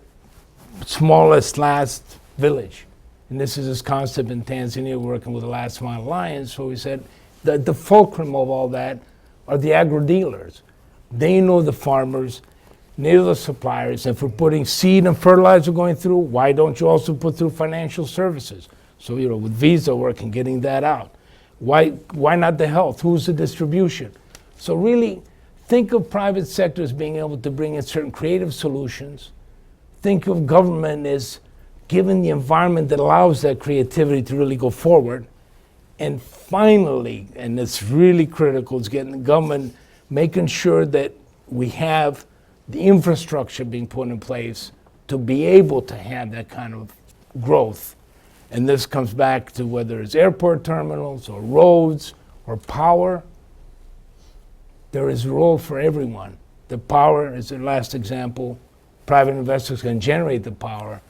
smallest last village? And this is this concept in Tanzania, working with the Last Mile Alliance, where we said that the fulcrum of all that are the agro-dealers. They know the farmers, they know the suppliers. If we're putting seed and fertilizer going through, why don't you also put through financial services? So, with Visa working, getting that out. Why not the health? Who's the distribution? So really, think of private sector as being able to bring in certain creative solutions. Think of government as giving the environment that allows that creativity to really go forward. And finally, and it's really critical, is getting the government making sure that we have the infrastructure being put in place to be able to have that kind of growth. And this comes back to whether it's airport terminals or roads or power. There is a role for everyone. The power is the last example. Private investors can generate the power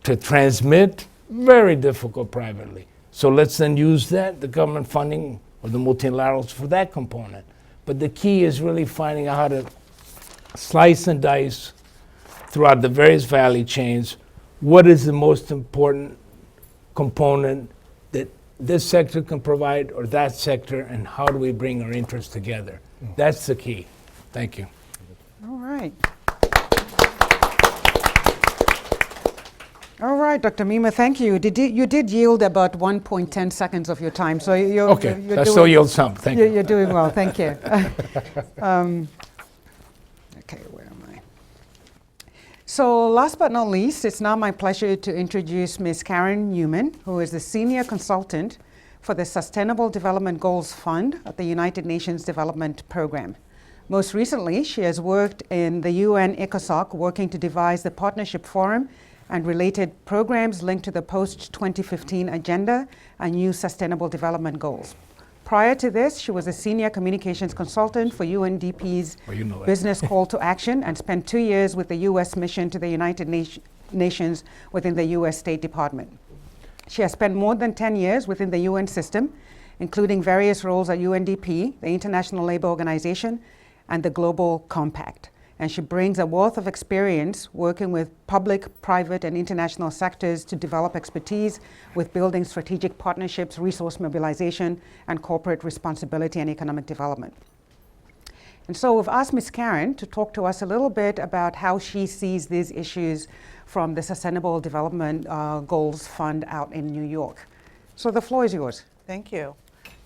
to transmit very difficult privately. So let's then use that, the government funding or the multilaterals for that component. But the key is really finding out how to slice and dice throughout the various value chains what is the most important component that this sector can provide or that sector, and how do we bring our interests together? That's the key. Thank you. All right. All right, Dr. Mima, thank you. You did yield about 1.10 seconds of your time, so you're Okay, you're that doing, still yields some. Thank you. You're doing well. Thank you. Okay, where am I? So last but not least, it's now my pleasure to introduce Ms. Karen Newman, who is the Senior Consultant for the Sustainable Development Goals Fund at the United Nations Development Program. Most recently, she has worked in the UN ECOSOC, working to devise the Partnership Forum and related programs linked to the post-2015 agenda and new Sustainable Development Goals. Prior to this, she was a senior communications consultant for UNDP's Business Call to Action and spent 2 years with the US mission to the United Nations within the US State Department. She has spent more than 10 years within the UN system, including various roles at UNDP, the International Labour Organization, and the Global Compact. And she brings a wealth of experience working with public, private, and international sectors to develop expertise with building strategic partnerships, resource mobilization, and corporate responsibility and economic development. And so we've asked Ms. Karen to talk to us a little bit about how she sees these issues from the Sustainable Development Goals Fund out in New York. So the floor is yours. Thank you.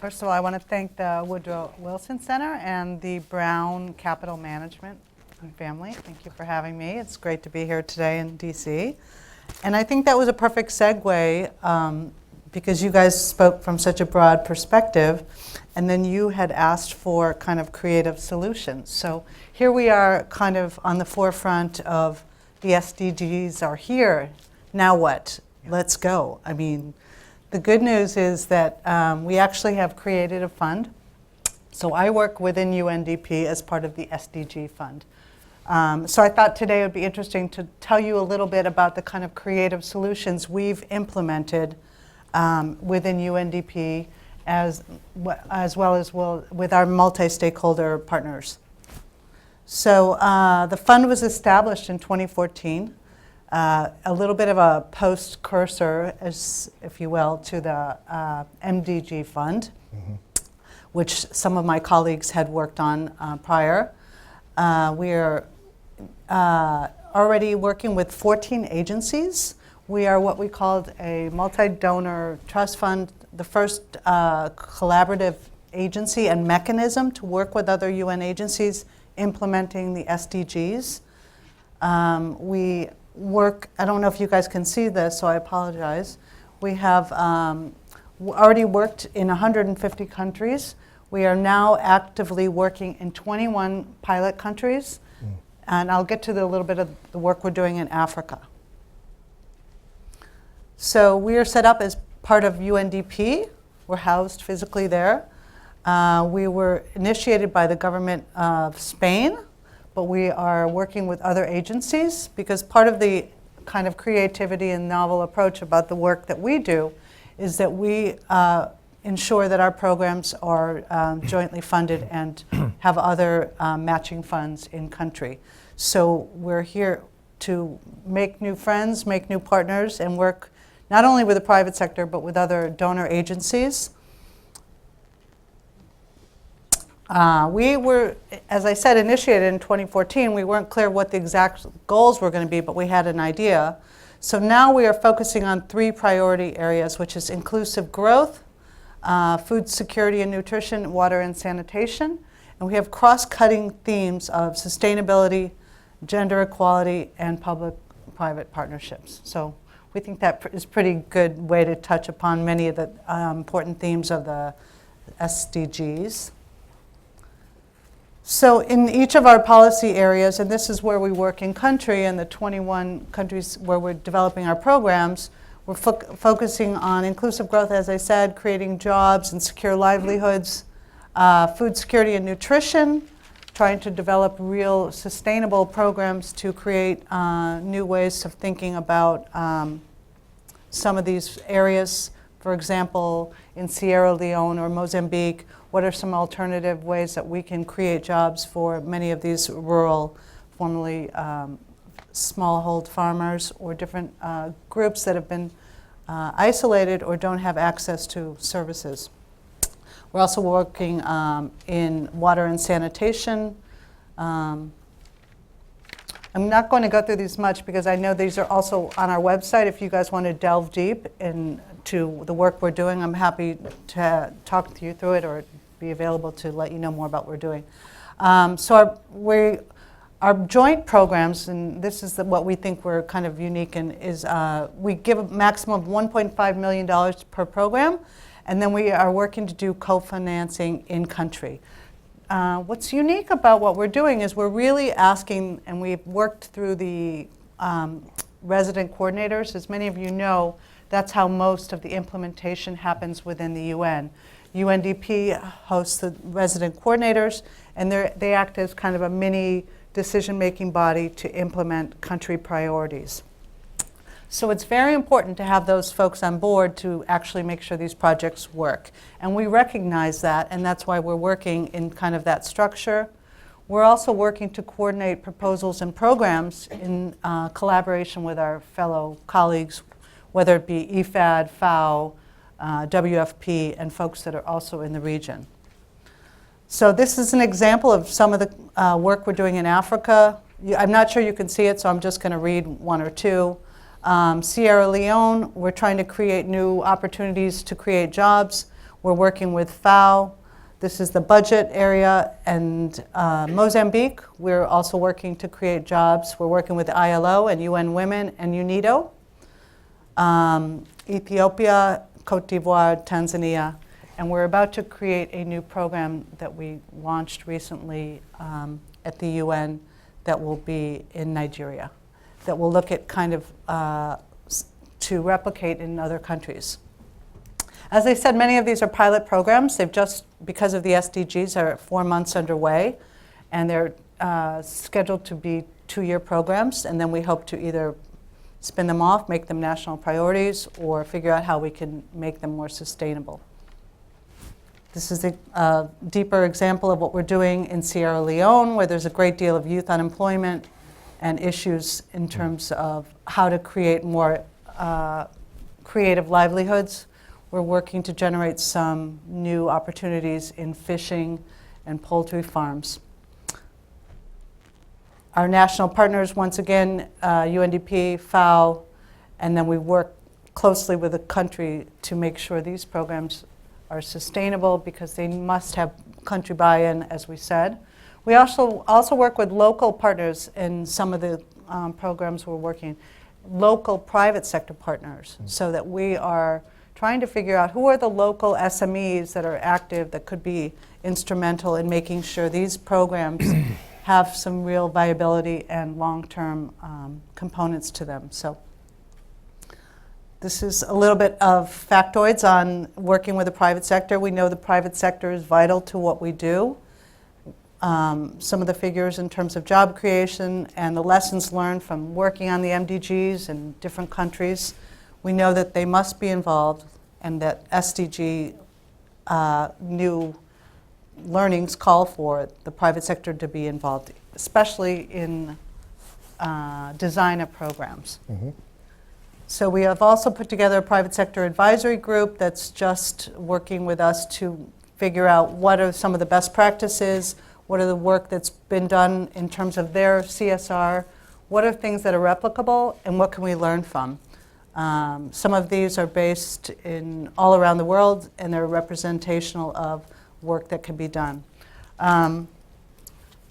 First of all, I want to thank the Woodrow Wilson Center and the Brown Capital Management and family. Thank you for having me. It's great to be here today in DC. And I think that was a perfect segue because you guys spoke from such a broad perspective, and then you had asked for kind of creative solutions. So here we are kind of on the forefront of the SDGs are here. Now what? Let's go. I mean, the good news is that we actually have created a fund. So I work within UNDP as part of the SDG fund. So I thought today it would be interesting to tell you a little bit about the kind of creative solutions we've implemented within UNDP as well as with our multi-stakeholder partners. So the fund was established in 2014, a little bit of a post-cursor, as if you will, to the MDG fund, which some of my colleagues had worked on prior. We are already working with 14 agencies. We are what we called a multi-donor trust fund, the first collaborative agency and mechanism to work with other UN agencies implementing the SDGs. We work, I don't know if you guys can see this, so I apologize. We have already worked in 150 countries. We are now actively working in 21 pilot countries, and I'll get to a little bit of the work we're doing in Africa. So we are set up as part of UNDP. We're housed physically there. We were initiated by the government of Spain, but we are working with other agencies because part of the kind of creativity and novel approach about the work that we do is that we ensure that our programs are jointly funded and have other matching funds in country. So we're here to make new friends, make new partners, and work not only with the private sector, but with other donor agencies. We were, as I said, initiated in 2014. We weren't clear what the exact goals were going to be, but we had an idea. So now we are focusing on 3 priority areas, which is inclusive growth, food security and nutrition, water and sanitation. And we have cross-cutting themes of sustainability, gender equality, and public-private partnerships. So we think that is a pretty good way to touch upon many of the important themes of the SDGs. So in each of our policy areas, and this is where we work in country, and the 21 countries where we're developing our programs, we're focusing on inclusive growth, as I said, creating jobs and secure livelihoods, food security and nutrition, trying to develop real sustainable programs to create new ways of thinking about some of these areas. For example, in Sierra Leone or Mozambique, what are some alternative ways that we can create jobs for many of these rural, formerly smallhold farmers or different groups that have been isolated or don't have access to services. We're also working in water and sanitation. I'm not going to go through these much because I know these are also on our website. If you guys want to delve deep into the work we're doing, I'm happy to talk to you through it or be available to let you know more about what we're doing. So our joint programs, and this is what we think we're kind of unique in, is we give a maximum of $1.5 million per program, and then we are working to do co-financing in country. What's unique about what we're doing is we're really asking, and we've worked through the resident coordinators. As many of you know, that's how most of the implementation happens within the UN. UNDP hosts the resident coordinators, and they act as kind of a mini decision-making body to implement country priorities. So it's very important to have those folks on board to actually make sure these projects work. And we recognize that, and that's why we're working in kind of that structure. We're also working to coordinate proposals and programs in collaboration with our fellow colleagues, whether it be IFAD, FAO, WFP, and folks that are also in the region. So this is an example of some of the work we're doing in Africa. I'm not sure you can see it, so I'm just going to read one or two. Sierra Leone, we're trying to create new opportunities to create jobs. We're working with FAO. This is the budget area. And Mozambique, we're also working to create jobs. We're working with ILO and UN Women and UNIDO. Ethiopia, Cote d'Ivoire, Tanzania. And we're about to create a new program that we launched recently at the UN that will be in Nigeria, that will look at kind of to replicate in other countries. As I said, many of these are pilot programs. They've just, because of the SDGs, are 4 months underway, and they're scheduled to be 2-year programs, and then we hope to either spin them off, make them national priorities, or figure out how we can make them more sustainable. This is a deeper example of what we're doing in Sierra Leone, where there's a great deal of youth unemployment and issues in terms of how to create more creative livelihoods. We're working to generate some new opportunities in fishing and poultry farms. Our national partners, once again, UNDP, FAO, and then we work closely with the country to make sure these programs are sustainable because they must have country buy-in, as we said. We also work with local partners in some of the programs we're working, local private sector partners, so that we are trying to figure out who are the local SMEs that are active that could be instrumental in making sure these programs have some real viability and long-term components to them. So this is a little bit of factoids on working with the private sector. We know the private sector is vital to what we do. Some of the figures in terms of job creation and the lessons learned from working on the MDGs in different countries. We know that they must be involved and that SDG new learnings call for the private sector to be involved, especially in design of programs. Mm-hmm. So we have also put together a private sector advisory group that's just working with us to figure out what are some of the best practices, what are the work that's been done in terms of their CSR, what are things that are replicable, and what can we learn from. Some of these are based in all around the world, and they're representational of work that can be done.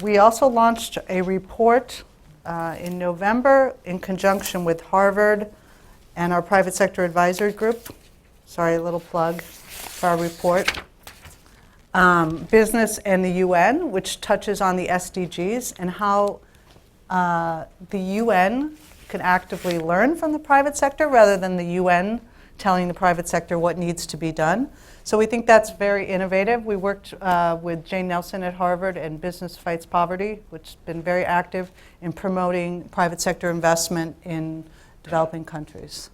We also launched a report in November in conjunction with Harvard and our private sector advisory group. Sorry, a little plug for our report. Business and the UN, which touches on the SDGs and how the UN can actively learn from the private sector rather than the UN telling the private sector what needs to be done. So we think that's very innovative. We worked with Jane Nelson at Harvard and Business Fights Poverty, which has been very active in promoting private sector investment in developing countries.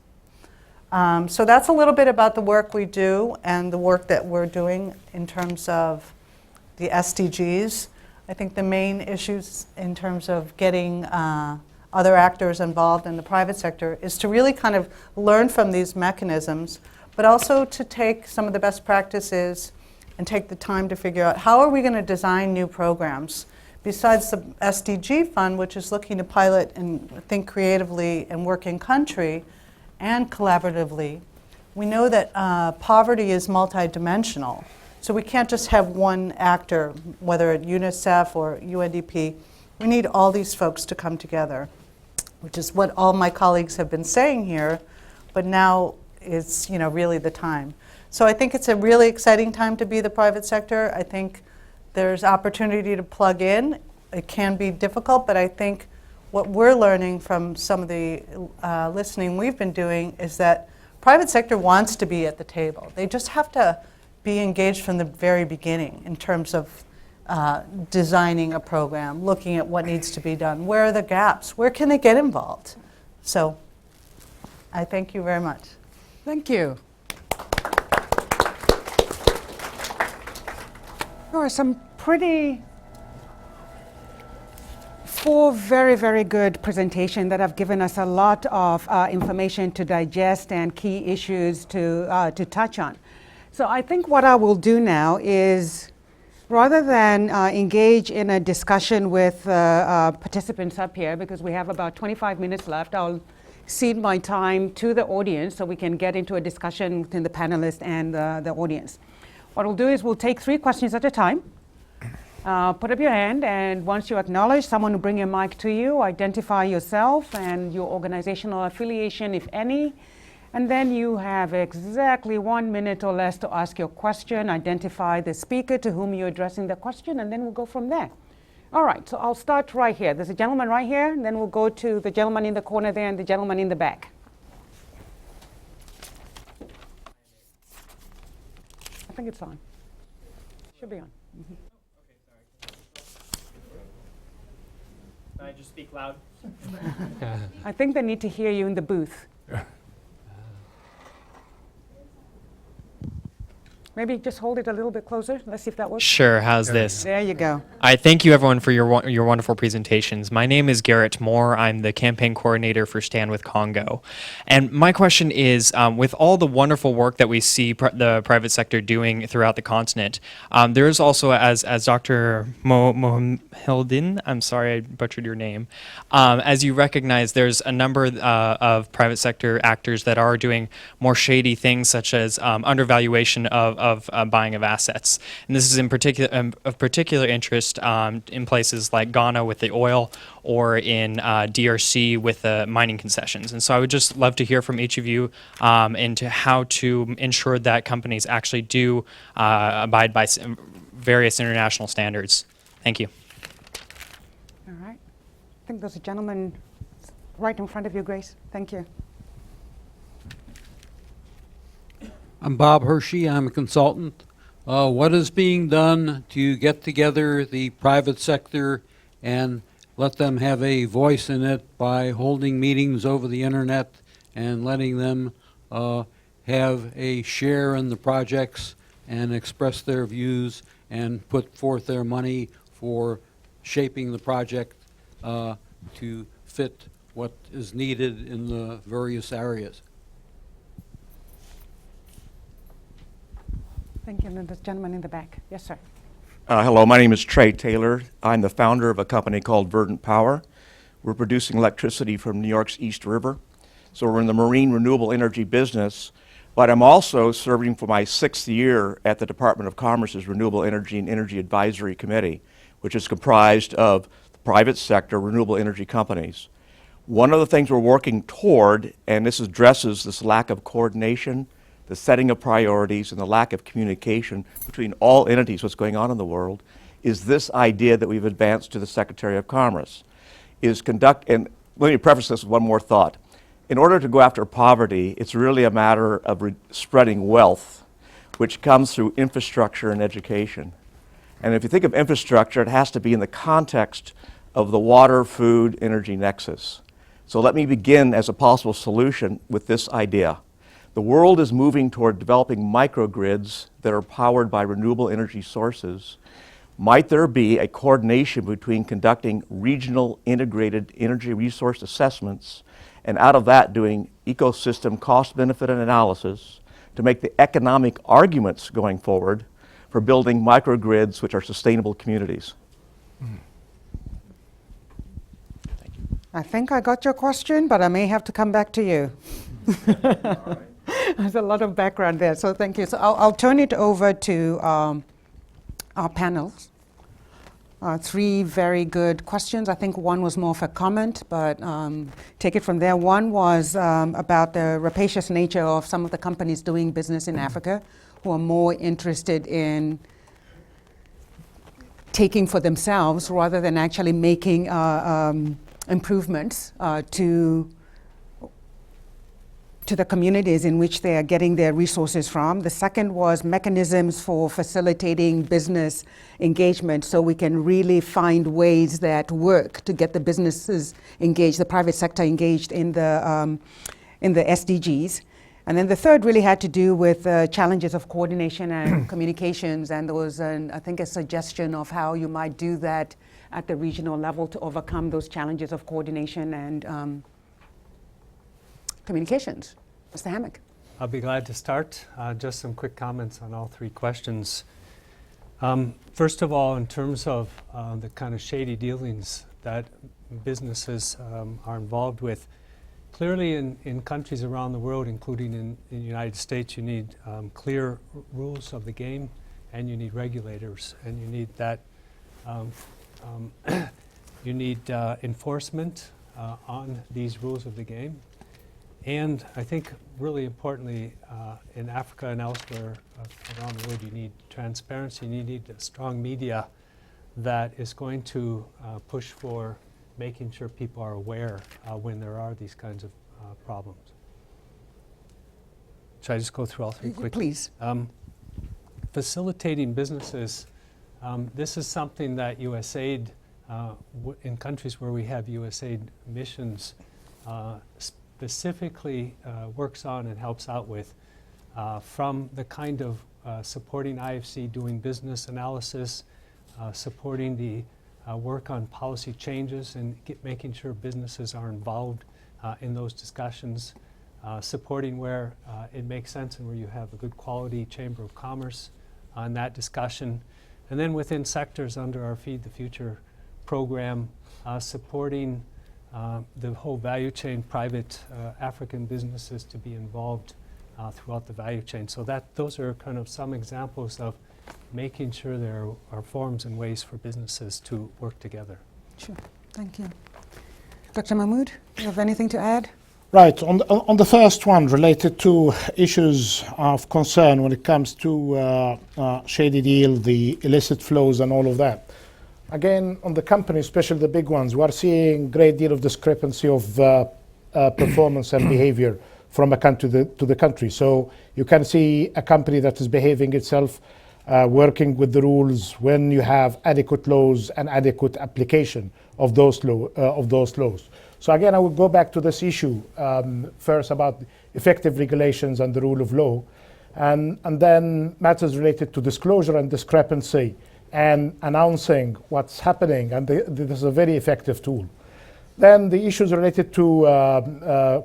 So that's a little bit about the work we do and the work that we're doing in terms of the SDGs. I think the main issues in terms of getting other actors involved in the private sector is to really kind of learn from these mechanisms, but also to take some of the best practices and take the time to figure out how are we going to design new programs. Besides the SDG fund, which is looking to pilot and think creatively and work in country and collaboratively, we know that poverty is multidimensional. So we can't just have one actor, whether at UNICEF or UNDP. We need all these folks to come together, which is what all my colleagues have been saying here, but now is really the time. So I think it's a really exciting time to be the private sector. I think there's opportunity to plug in. It can be difficult, but I think what we're learning from some of the listening we've been doing is that private sector wants to be at the table. They just have to be engaged from the very beginning in terms of designing a program, looking at what needs to be done, where are the gaps, where can they get involved? So I thank you very much. Thank you. There are some four very, very good presentations that have given us a lot of information to digest and key issues to touch on. So I think what I will do now is, rather than engage in a discussion with participants up here, because we have about 25 minutes left, I'll cede my time to the audience so we can get into a discussion between the panelists and the audience. What we'll do is we'll take 3 questions at a time. Put up your hand, and once you acknowledge, someone will bring a mic to you, identify yourself and your organizational affiliation, if any, and then you have exactly 1 minute or less to ask your question, identify the speaker to whom you're addressing the question, and then we'll go from there. All right, so I'll start right here. There's a gentleman right here, and then we'll go to the gentleman in the corner there and the gentleman in the back. I think it's on. Should be on. Mm-hmm. Can I just speak loud? I think they need to hear you in the booth. Maybe just hold it a little bit closer. Let's see if that works. Sure, how's this? There you go. I thank you everyone for your wonderful presentations. My name is Garrett Moore. I'm the campaign coordinator for Stand with Congo. And my question is, with all the wonderful work that we see the private sector doing throughout the continent, there is also, as Dr. Mohieldin, I'm sorry I butchered your name, as you recognize, there's a number of private sector actors that are doing more shady things, such as undervaluation of buying of assets. And this is in particular of particular interest in places like Ghana with the oil, or in DRC with the mining concessions. And so I would just love to hear from each of you into how to ensure that companies actually do abide by various international standards. Thank you. All right. I think there's a gentleman right in front of you, Grace. Thank you. I'm Bob Hershey. I'm a consultant. What is being done to get together the private sector and let them have a voice in it by holding meetings over the internet and letting them have a share in the projects and express their views and put forth their money for shaping the project to fit what is needed in the various areas? Thank you. And then this gentleman in the back. Yes, sir. Hello, my name is Trey Taylor. I'm the founder of a company called Verdant Power. We're producing electricity from New York's East River. So we're in the marine renewable energy business, but I'm also serving for my 6th year at the Department of Commerce's Renewable Energy and Energy Advisory Committee, which is comprised of the private sector renewable energy companies. One of the things we're working toward, and this addresses this lack of coordination, the setting of priorities, and the lack of communication between all entities, what's going on in the world, is this idea that we've advanced to the Secretary of Commerce, is and let me preface this with one more thought. In order to go after poverty, it's really a matter of spreading wealth, which comes through infrastructure and education. And if you think of infrastructure, it has to be in the context of the water, food, energy nexus. So let me begin as a possible solution with this idea. The world is moving toward developing microgrids that are powered by renewable energy sources. Might there be a coordination between conducting regional integrated energy resource assessments and out of that doing ecosystem cost-benefit analysis to make the economic arguments going forward for building microgrids which are sustainable communities? I think I got your question, but I may have to come back to you. There's a lot of background there, so thank you. So I'll turn it over to our panels. Three very good questions. I think one was more of a comment, but take it from there. One was about the rapacious nature of some of the companies doing business in Africa who are more interested in taking for themselves rather than actually making improvements to the communities in which they are getting their resources from. The second was mechanisms for facilitating business engagement, so we can really find ways that work to get the businesses engaged, the private sector engaged in the SDGs. And then the third really had to do with challenges of coordination and communications, and there was, I think, a suggestion of how you might do that at the regional level to overcome those challenges of coordination and communications. Mr. Hammink. I'll be glad to start. Just some quick comments on all three questions. First of all, in terms of the kind of shady dealings that businesses are involved with, clearly in countries around the world, including in the United States, you need clear rules of the game, and you need regulators, and you need that. You need enforcement on these rules of the game. And I think really importantly, in Africa and elsewhere around the world, you need transparency, you need a strong media that is going to push for making sure people are aware when there are these kinds of problems. Should I just go through all three quickly? Please. Facilitating businesses, this is something that USAID, in countries where we have USAID missions, specifically works on and helps out with, from the kind of supporting IFC doing business analysis, supporting the work on policy changes and making sure businesses are involved in those discussions, supporting where it makes sense and where you have a good quality Chamber of Commerce on that discussion. And then within sectors under our Feed the Future program, supporting the whole value chain, private African businesses to be involved throughout the value chain. So those are kind of some examples of making sure there are forms and ways for businesses to work together. Sure, thank you. Dr. Mahmoud, do you have anything to add? Right, on the first one related to issues of concern when it comes to shady deal, the illicit flows and all of that. Again, on the companies, especially the big ones, we are seeing a great deal of discrepancy of performance and behavior from a country to the country. So you can see a company that is behaving itself, working with the rules when you have adequate laws and adequate application of those laws. So again, I would go back to this issue first about effective regulations and the rule of law, and then matters related to disclosure and discrepancy and announcing what's happening, and this is a very effective tool. Then the issues related to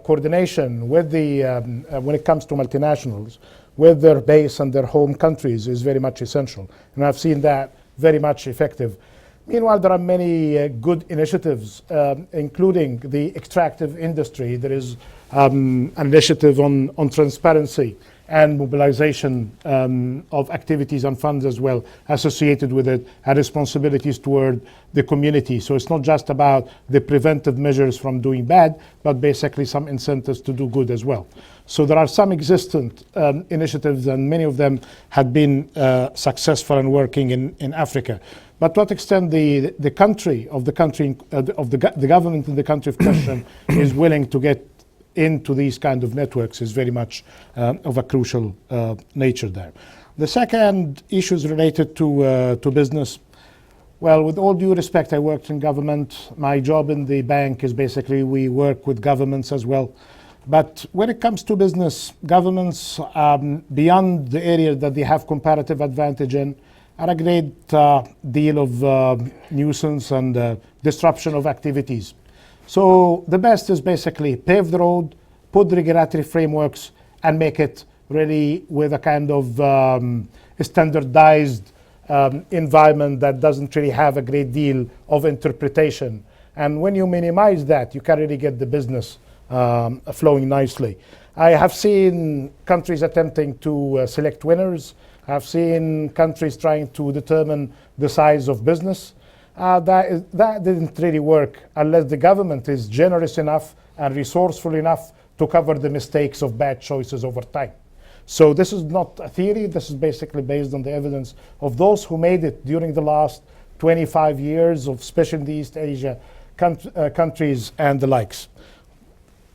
coordination with when it comes to multinationals, with their base and their home countries is very much essential, and I've seen that very much effective. Meanwhile, there are many good initiatives, including the extractive industry. There is an initiative on transparency and mobilization of activities and funds as well associated with it, and responsibilities toward the community. So it's not just about the preventive measures from doing bad, but basically some incentives to do good as well. So there are some existent initiatives, and many of them have been successful and working in Africa. But to what extent the government in the country of question is willing to get into these kind of networks is very much of a crucial nature there. The second issue is related to business. Well, with all due respect, I worked in government. My job in the bank is basically we work with governments as well. But when it comes to business, governments, beyond the area that they have comparative advantage in, are a great deal of nuisance and disruption of activities. So the best is basically pave the road, put the regulatory frameworks, and make it really with a kind of standardized environment that doesn't really have a great deal of interpretation. And when you minimize that, you can really get the business flowing nicely. I have seen countries attempting to select winners. I've seen countries trying to determine the size of business. That didn't really work unless the government is generous enough and resourceful enough to cover the mistakes of bad choices over time. So this is not a theory. This is basically based on the evidence of those who made it during the last 25 years, of especially in the East Asia countries and the likes.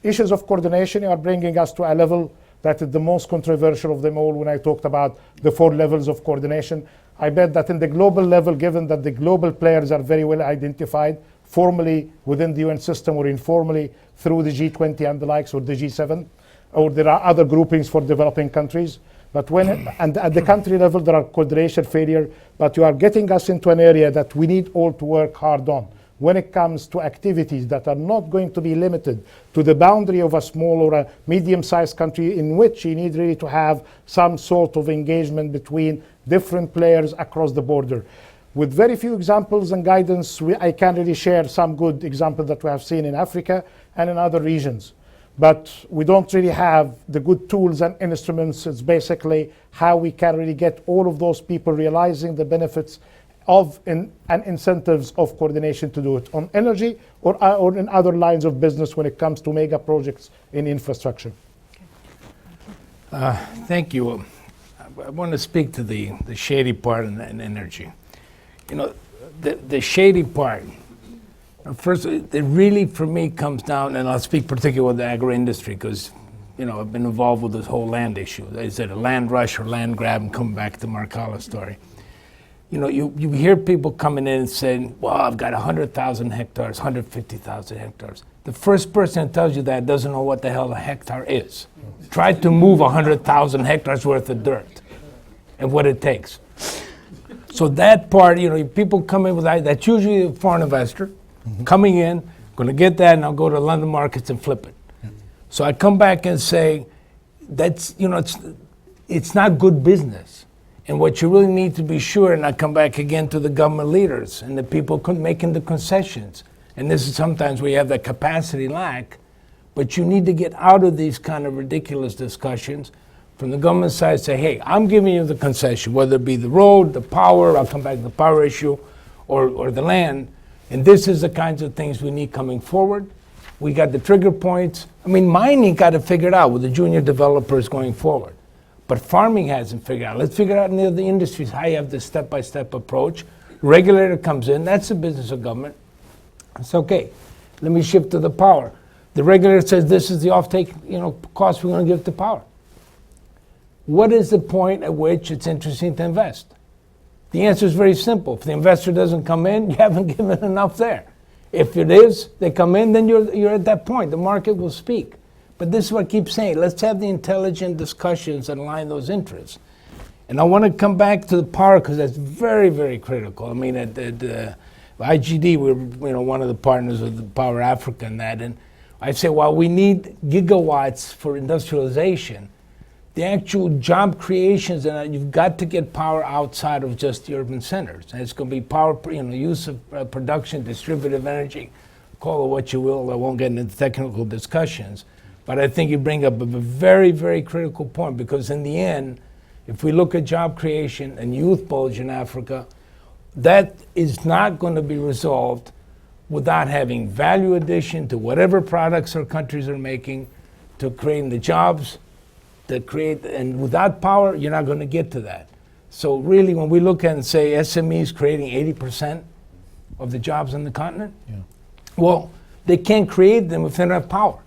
Issues of coordination are bringing us to a level that is the most controversial of them all when I talked about the 4 levels of coordination. I bet that in the global level, given that the global players are very well identified, formally within the UN system or informally through the G20 and the likes, or the G7, or there are other groupings for developing countries. But and at the country level, there are coordination failure, but you are getting us into an area that we need all to work hard on when it comes to activities that are not going to be limited to the boundary of a small or a medium-sized country, in which you need really to have some sort of engagement between different players across the border. With very few examples and guidance, I can really share some good examples that we have seen in Africa and in other regions. But we don't really have the good tools and instruments. It's basically how we can really get all of those people realizing the benefits of and incentives of coordination to do it on energy or in other lines of business when it comes to mega projects in infrastructure. Thank you. I want to speak to the shady part and energy. You know, the shady part, first, it really for me comes down, and I'll speak particularly with the agro-industry because, you know, I've been involved with this whole land issue. Is it a land rush or land grab? And come back to Marcala's story. You know, you hear people coming in and saying, well, I've got 100,000 hectares, 150,000 hectares. The first person that tells you that doesn't know what the hell a hectare is. Try to move 100,000 hectares worth of dirt and what it takes. So that part, you know, people come in with that. That's usually a foreign investor coming in, going to get that, and I'll go to London markets and flip it. So I come back and say, that's, you know, it's not good business. And what you really need to be sure, and I come back again to the government leaders and the people making the concessions. And this is sometimes where you have that capacity lack, but you need to get out of these kind of ridiculous discussions from the government side, say, hey, I'm giving you the concession, whether it be the road, the power, I'll come back to the power issue, or the land. And this is the kinds of things we need coming forward. We got the trigger points. I mean, mining got to figure it out with the junior developers going forward. But farming hasn't figured out. Let's figure out in the other industries how you have this step-by-step approach. Regulator comes in. That's the business of government. It's okay. Let me shift to the power. The regulator says this is the offtake, you know, cost we're going to give to power. What is the point at which it's interesting to invest? The answer is very simple. If the investor doesn't come in, you haven't given enough there. If it is, they come in, then you're at that point. The market will speak. But this is what I keep saying. Let's have the intelligent discussions that align those interests. And I want to come back to the power because that's very, very critical. I mean, at IGD, we're one of the partners of the Power Africa and that. And I say, while we need gigawatts for industrialization, the actual job creations, and you've got to get power outside of just the urban centers. And it's going to be power, use of production, distributed energy, call it what you will. I won't get into technical discussions. But I think you bring up a very, very critical point because in the end, if we look at job creation and youth bulge in Africa, that is not going to be resolved without having value addition to whatever products our countries are making, to creating the jobs that create, and without power, you're not going to get to that. So really, when we look at and say SMEs creating 80% of the jobs on the continent, well, they can't create them if they don't have power.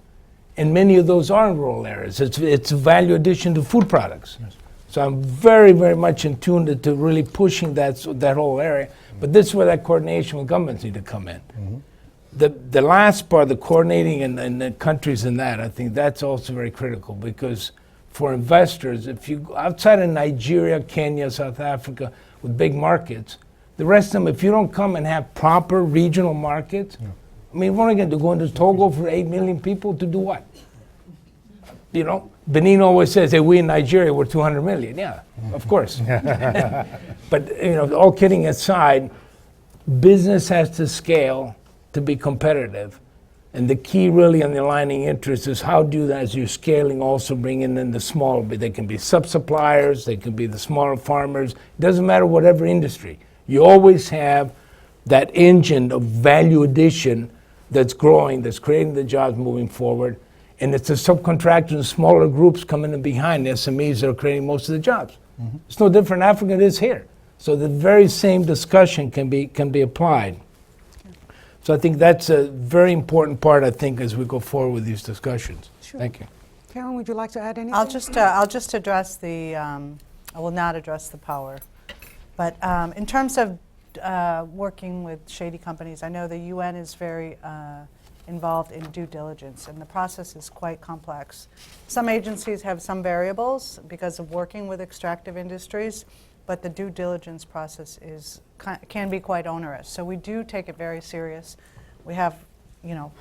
And many of those are in rural areas. It's a value addition to food products. Yes. So I'm very, very much in tune to really pushing that whole area. But this is where that coordination with governments need to come in. the last part, the coordinating and the countries in that, I think that's also very critical, because for investors, if you go outside of Nigeria, Kenya, South Africa, with big markets, the rest of them, if you don't come and have proper regional markets, I mean, what are you going to do? Go into Togo for 8 million people to do what? You know, Benin always says, hey, we in Nigeria, we're 200 million. Yeah, of course. But, you know, all kidding aside, business has to scale to be competitive. And the key really on the aligning interest is how do that, as you're scaling, also bringing in the small, but they can be sub-suppliers, they can be the smaller farmers. It doesn't matter whatever industry. You always have that engine of value addition that's growing, that's creating the jobs moving forward. And it's the subcontractors and smaller groups coming in behind the SMEs that are creating most of the jobs. It's no different in Africa than it is here. So the very same discussion can be applied. So I think that's a very important part, I think, as we go forward with these discussions. Sure. Thank you. Karen, would you like to add anything? I'll just address the, I will not address the power. But in terms of working with shady companies, I know the UN is very involved in due diligence, and the process is quite complex. Some agencies have some variables because of working with extractive industries, but the due diligence process can be quite onerous. So we do take it very serious. We have, you know,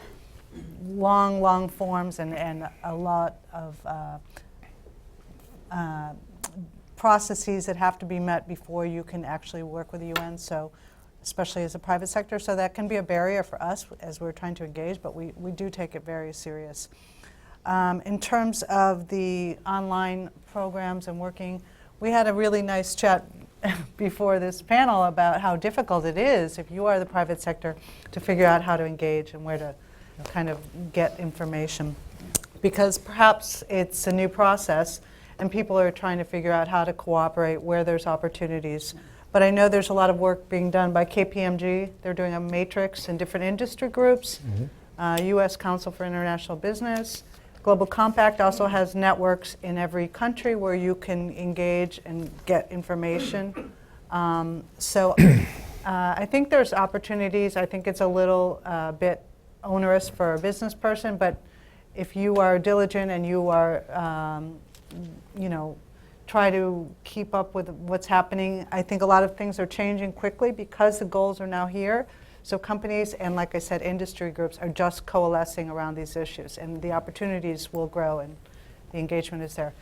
long forms and a lot of processes that have to be met before you can actually work with the UN. So, especially as a private sector, so that can be a barrier for us as we're trying to engage. But we do take it very serious. In terms of the online programs and working. We had a really nice chat before this panel about how difficult it is, if you are the private sector, to figure out how to engage and where to kind of get information. Because perhaps it's a new process and people are trying to figure out how to cooperate, where there's opportunities. But I know there's a lot of work being done by KPMG. They're doing a matrix in different industry groups, U.S. Council for International Business. Global Compact also has networks in every country where you can engage and get information. So I think there's opportunities. I think it's a little bit onerous for a business person, but if you are diligent and you are, you know, try to keep up with what's happening, I think a lot of things are changing quickly because the goals are now here. So companies and, like I said, industry groups are just coalescing around these issues, and the opportunities will grow and the engagement is there.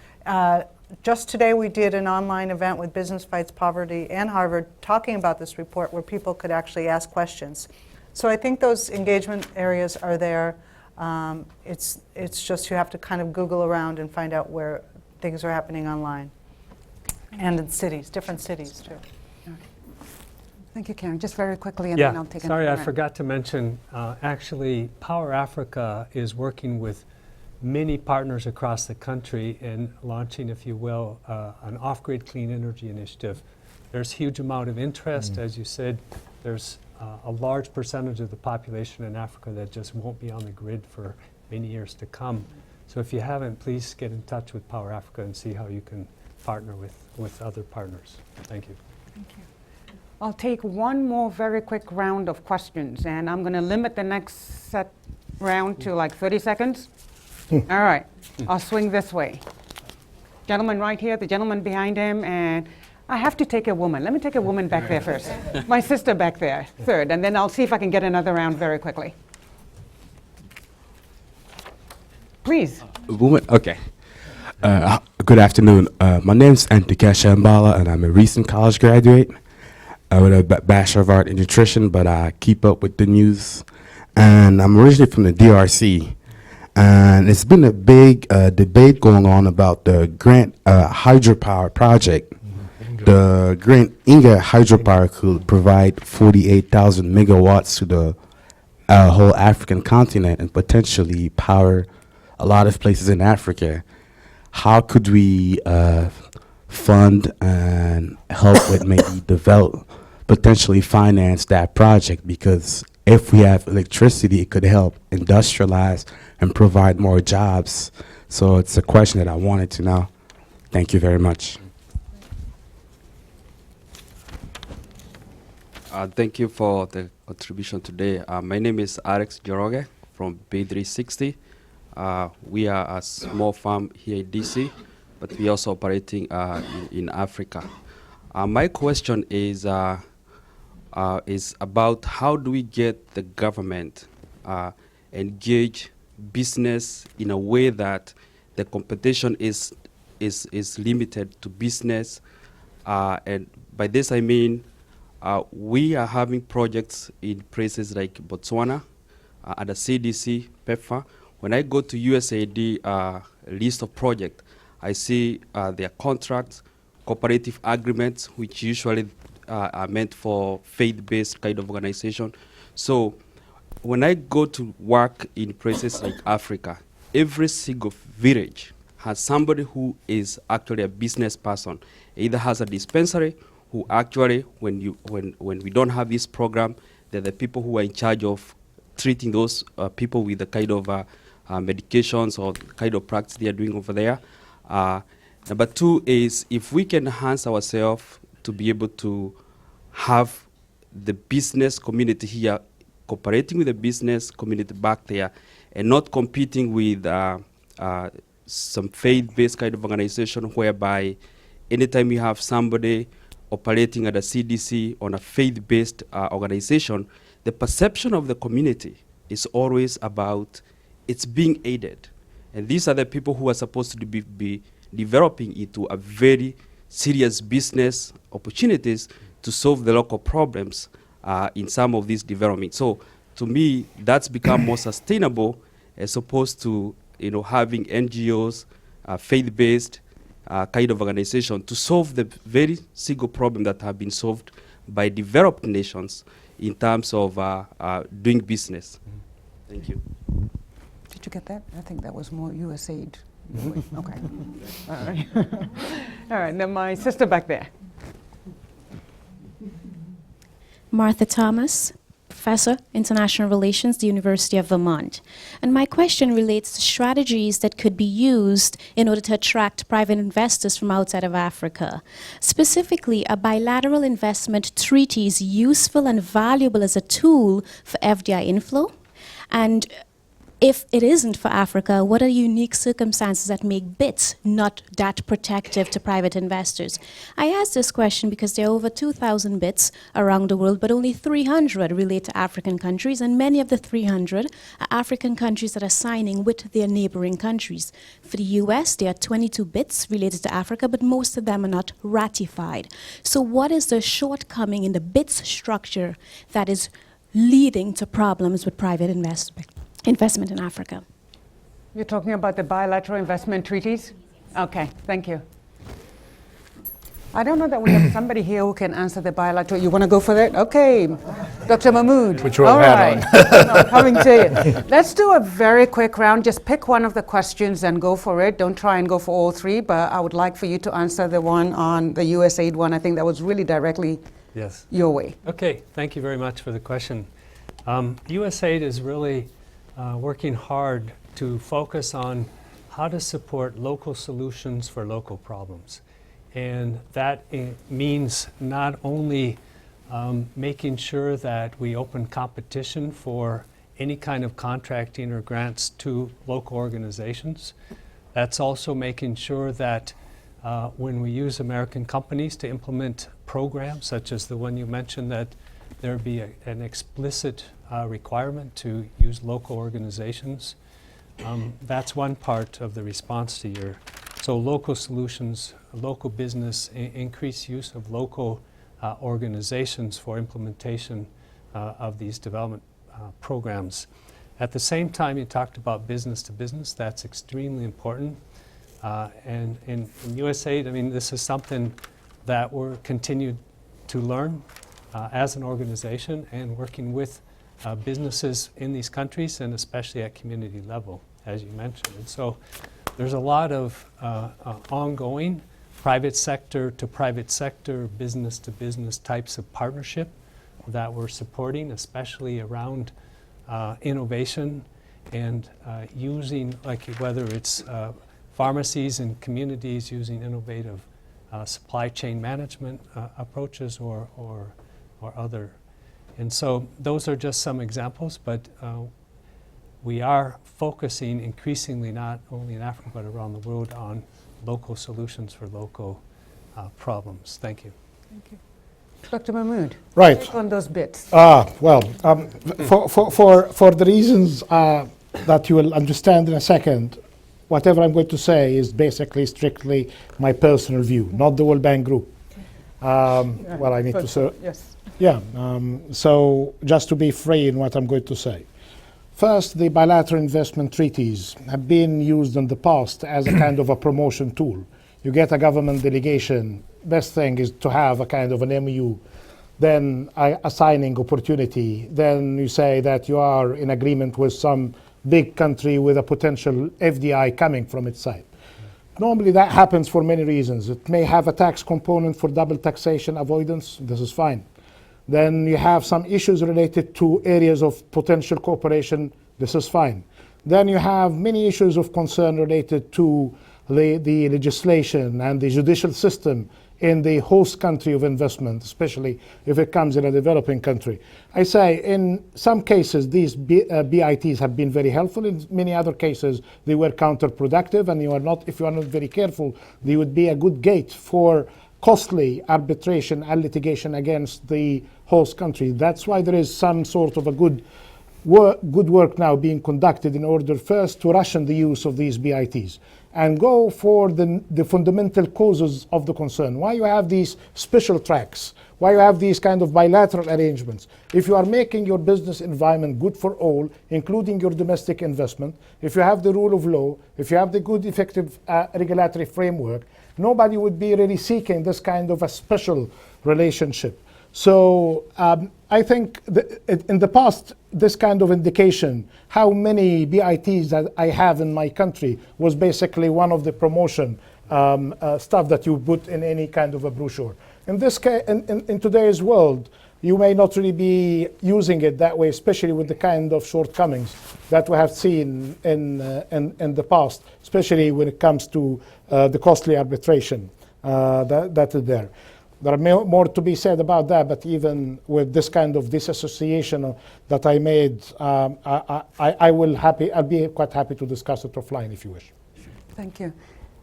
Just today we did an online event with Business Fights Poverty and Harvard talking about this report where people could actually ask questions. So I think those engagement areas are there. It's just you have to kind of Google around and find out where things are happening online. And in cities, different cities too. Thank you, Karen. Just very quickly, and then I'll take sorry, I another. forgot to mention, actually, Power Africa is working with many partners across the country in launching, if you will, an off-grid clean energy initiative. There's huge amount of interest. As you said, there's a large percentage of the population in Africa that just won't be on the grid for many years to come. So if you haven't, please get in touch with Power Africa and see how you can partner with other partners. Thank you. Thank you. I'll take one more very quick round of questions, and I'm going to limit the next set round to like 30 seconds. All right, I'll swing this way. Gentleman right here, the gentleman behind him, and I have to take a woman. Let me take a woman back there first. My sister back there, third, and then I'll see if I can get another round very quickly. Please. Woman, okay. Good afternoon. My name's Antikesh Mbala, and I'm a recent college graduate. With a Bachelor of Art in Nutrition, but I keep up with the news. And I'm originally from the DRC. And it's been a big debate going on about the Grant hydropower project. The Grant Inga hydropower could provide 48,000 megawatts to the whole African continent and potentially power a lot of places in Africa. How could we fund and help with maybe potentially finance that project? Because if we have electricity, it could help industrialize and provide more jobs. So it's a question that I wanted to know. Thank you very much. Thank you for the contribution today. My name is Alex Joroge from B360. We are a small farm here in DC, but we also operating in Africa. My question is about how do we get the government engage business in a way that the competition is limited to business, and by this I mean we are having projects in places like Botswana, at the CDC, PEPFAR. When I go to USAID list of projects, I see their contracts, cooperative agreements, which usually are meant for faith-based kind of organization. So when I go to work in places like Africa, every single village has somebody who is actually a business person, either has a dispensary, who actually, when we don't have this program, they're the people who are in charge of treating those people with the kind of medications or kind of practice they are doing over there. Number two is if we can enhance ourselves to be able to have the business community here cooperating with the business community back there and not competing with some faith-based kind of organization whereby anytime you have somebody operating at a CDC on a faith-based organization, the perception of the community is always about it's being aided. And these are the people who are supposed to be developing into a very serious business opportunities to solve the local problems in some of these developments. So to me, that's become more sustainable as opposed to having NGOs, faith-based kind of organization to solve the very single problem that have been solved by developed nations in terms of doing business. Thank you. Did you get that? I think that was more USAID. Okay. All right. All right, then my sister back there. Martha Thomas, Professor, International Relations, the University of Vermont. And my question relates to strategies that could be used in order to attract private investors from outside of Africa. Specifically, a bilateral investment treaty is useful and valuable as a tool for FDI inflow. And if it isn't for Africa, what are unique circumstances that make BITS not that protective to private investors? I ask this question because there are over 2,000 BITS around the world, but only 300 relate to African countries, and many of the 300 are African countries that are signing with their neighboring countries. For the US, there are 22 BITS related to Africa, but most of them are not ratified. So what is the shortcoming in the BITS structure that is leading to problems with private investment in Africa? You're talking about the bilateral investment treaties? Okay, thank you. I don't know that we have somebody here who can answer the bilateral. You want to go for that? Okay, Dr. Mahmoud. Put your All hat right. I'm coming to you. Let's do a very quick round. Just pick one of the questions and go for it. Don't try and go for all three, but I would like for you to answer the one on the USAID one. I think that was really directly your way. Okay, thank you very much for the question. USAID is really working hard to focus on how to support local solutions for local problems. And that means not only making sure that we open competition for any kind of contracting or grants to local organizations. That's also making sure that when we use American companies to implement programs, such as the one you mentioned, that there be an explicit requirement to use local organizations. That's one part of the response to your. So local solutions, local business, increased use of local organizations for implementation of these development programs. At the same time, you talked about business to business. That's extremely important. And in USAID, I mean, this is something that we're continued to learn as an organization and working with businesses in these countries and especially at community level, as you mentioned. And so there's a lot of ongoing private sector to private sector, business to business types of partnership that we're supporting, especially around innovation and using, like whether it's pharmacies and communities using innovative supply chain management approaches or other And so those are just some examples, but we are focusing increasingly, not only in Africa, but around the world, on local solutions for local problems. Thank you. Thank you. Dr. Mahmoud, Right. take on those bits. Well, for the reasons that you will understand in a second, whatever I'm going to say is basically strictly my personal view, not the World Bank Group. Well, I need to say, Yes. yeah. So just to be free in what I'm going to say. First, the bilateral investment treaties have been used in the past as a kind of a promotion tool. You get a government delegation, best thing is to have a kind of an MOU, then a signing opportunity, then you say that you are in agreement with some big country with a potential FDI coming from its side. Normally that happens for many reasons. It may have a tax component for double taxation avoidance, this is fine. Then you have some issues related to areas of potential cooperation, this is fine. Then you have many issues of concern related to the legislation and the judicial system in the host country of investment, especially if it comes in a developing country. I say in some cases these BITs have been very helpful. In many other cases they were counterproductive, and if you are not very careful, they would be a good gate for costly arbitration and litigation against the host country. That's why there is some sort of a good work now being conducted in order first to ration the use of these BITs and go for the fundamental causes of the concern. Why you have these special tracks? Why you have these kind of bilateral arrangements? If you are making your business environment good for all, including your domestic investment, if you have the rule of law, if you have the good effective regulatory framework, nobody would be really seeking this kind of a special relationship. So I think in the past, this kind of indication, how many BITs that I have in my country was basically one of the promotion stuff that you put in any kind of a brochure. In this case, in today's world, you may not really be using it that way, especially with the kind of shortcomings that we have seen in the past, especially when it comes to the costly arbitration that is there. There are more to be said about that, but even with this kind of disassociation that I made, I'll be quite happy to discuss it offline if you wish. Thank you.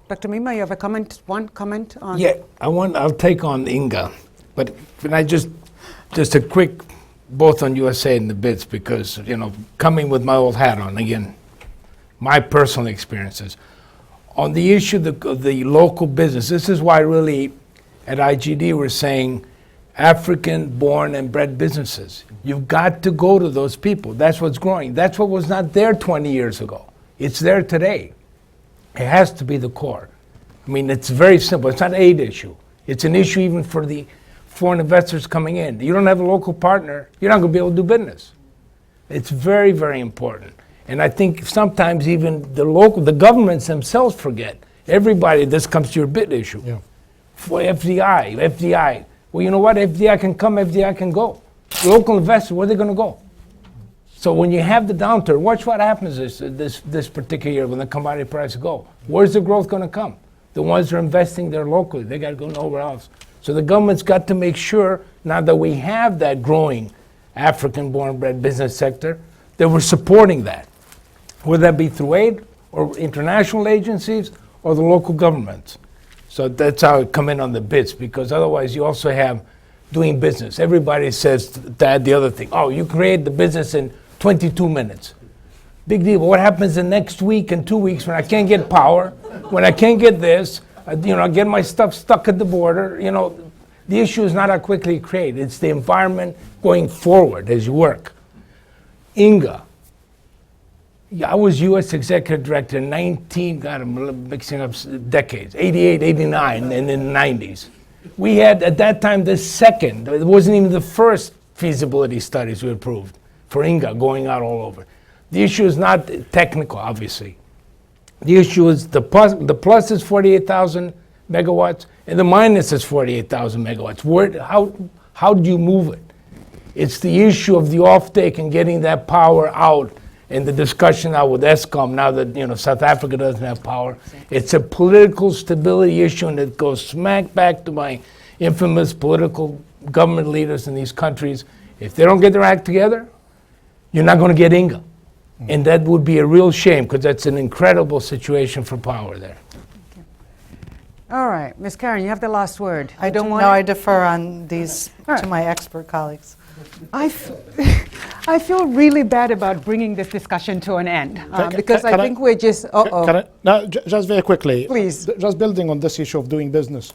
Dr. Mima, you have a comment, one comment on? Yeah, I'll take on Inga, but can I just a quick, both on USA and the BITs, because, coming with my old hat on, again, my personal experiences. On the issue of the local business, this is why really at IGD we're saying African-born and bred businesses. You've got to go to those people. That's what's growing. That's what was not there 20 years ago. It's there today. It has to be the core. I mean, it's very simple. It's not an aid issue. It's an issue even for the foreign investors coming in. You don't have a local partner, you're not going to be able to do business. It's very, very important. And I think sometimes even the governments themselves forget. Everybody, this comes to your BIT issue. Yeah. For FDI. Well, you know what? FDI can come, FDI can go. Local investors, where are they going to go? So when you have the downturn, watch what happens this particular year when the commodity prices go. Where's the growth going to come? The ones that are investing there locally, they got to go nowhere else. So the government's got to make sure, now that we have that growing African-born bred business sector, that we're supporting that. Whether that be through aid or international agencies or the local governments. So that's how it come in on the BITs, because otherwise you also have doing business. Everybody says that the other thing. Oh, you create the business in 22 minutes. Big deal. What happens the next week and 2 weeks when I can't get power, when I can't get this, I get my stuff stuck at the border. The issue is not how quickly you create. It's the environment going forward as you work. Inga. Yeah, I was U.S. Executive Director in I'm mixing up decades, 88, 89, and in the 90s. We had, at that time, the second, it wasn't even the first feasibility studies we approved for Inga going out all over. The issue is not technical, obviously. The issue is the plus is 48,000 megawatts, and the minus is 48,000 megawatts. How do you move it? It's the issue of the offtake and getting that power out. And the discussion now with ESCOM, now that South Africa doesn't have power, it's a political stability issue, and it goes smack back to my infamous political government leaders in these countries. If they don't get their act together, you're not going to get income. And that would be a real shame, because that's an incredible situation for power there. All right, Ms. Karen, you have the last word. I don't want. No, I defer on these to my expert colleagues. I feel really bad about bringing this discussion to an end because I think we're just, Just very quickly. Please. Just building on this issue of doing business,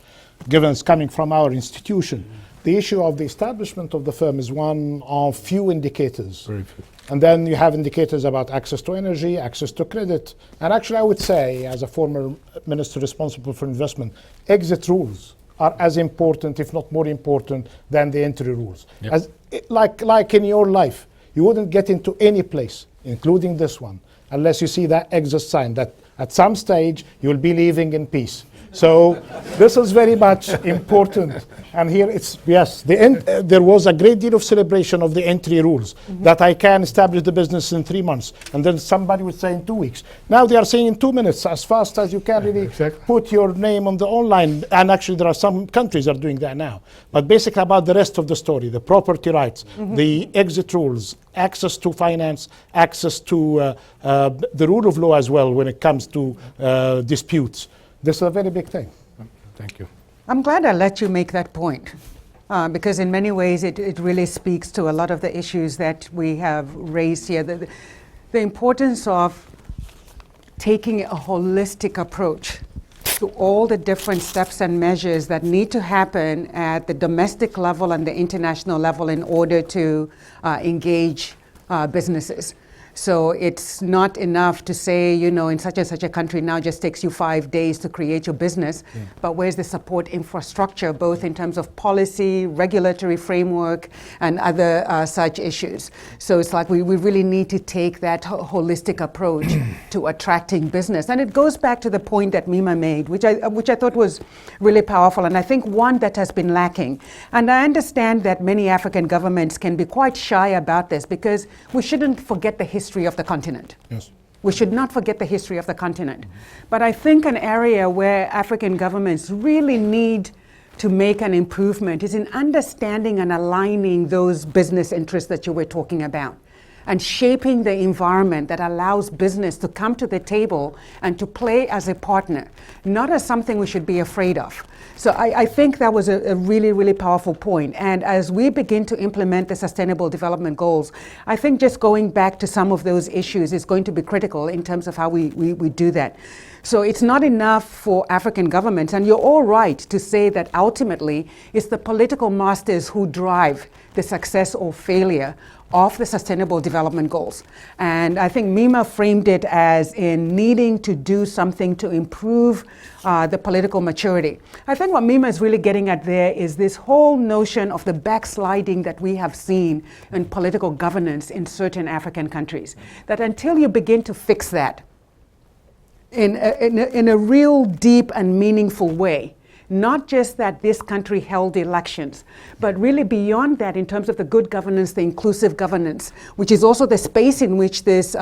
given it's coming from our institution, the issue of the establishment of the firm is one of few indicators. Very few. And then you have indicators about access to energy, access to credit. And actually, I would say, as a former minister responsible for investment, exit rules are as important, if not more important, than the entry rules. Yep. Like in your life, you wouldn't get into any place, including this one, unless you see that exit sign that at some stage you'll be leaving in peace. So this is very much important. And here it's, yes, there was a great deal of celebration of the entry rules, that I can establish the business in 3 months. And then somebody would say in 2 weeks. Now they are saying in 2 minutes, as fast as you can really put your name on the online. And actually there are some countries that are doing that now. But basically about the rest of the story, the property rights, the exit rules, access to finance, access to the rule of law as well when it comes to disputes. This is a very big thing. Thank you. I'm glad I let you make that point because in many ways it really speaks to a lot of the issues that we have raised here. The importance of taking a holistic approach to all the different steps and measures that need to happen at the domestic level and the international level in order to engage businesses. So it's not enough to say, you know, in such and such a country now just takes you 5 days to create your business, but where's the support infrastructure, both in terms of policy, regulatory framework, and other such issues. So it's like we really need to take that holistic approach to attracting business. And it goes back to the point that Mima made, which I thought was really powerful, and I think one that has been lacking. And I understand that many African governments can be quite shy about this because we shouldn't forget the history of the continent. Yes. We should not forget the history of the continent. But I think an area where African governments really need to make an improvement is in understanding and aligning those business interests that you were talking about, and shaping the environment that allows business to come to the table and to play as a partner, not as something we should be afraid of. So I think that was a really, really powerful point. And as we begin to implement the Sustainable Development Goals, I think just going back to some of those issues is going to be critical in terms of how we do that. So it's not enough for African governments, and you're all right to say that ultimately it's the political masters who drive the success or failure of the Sustainable Development Goals. And I think Mima framed it as in needing to do something to improve the political maturity. I think what Mima is really getting at there is this whole notion of the backsliding that we have seen in political governance in certain African countries. That until you begin to fix that in a real deep and meaningful way, not just that this country held elections, but really beyond that in terms of the good governance, the inclusive governance, which is also the space in which this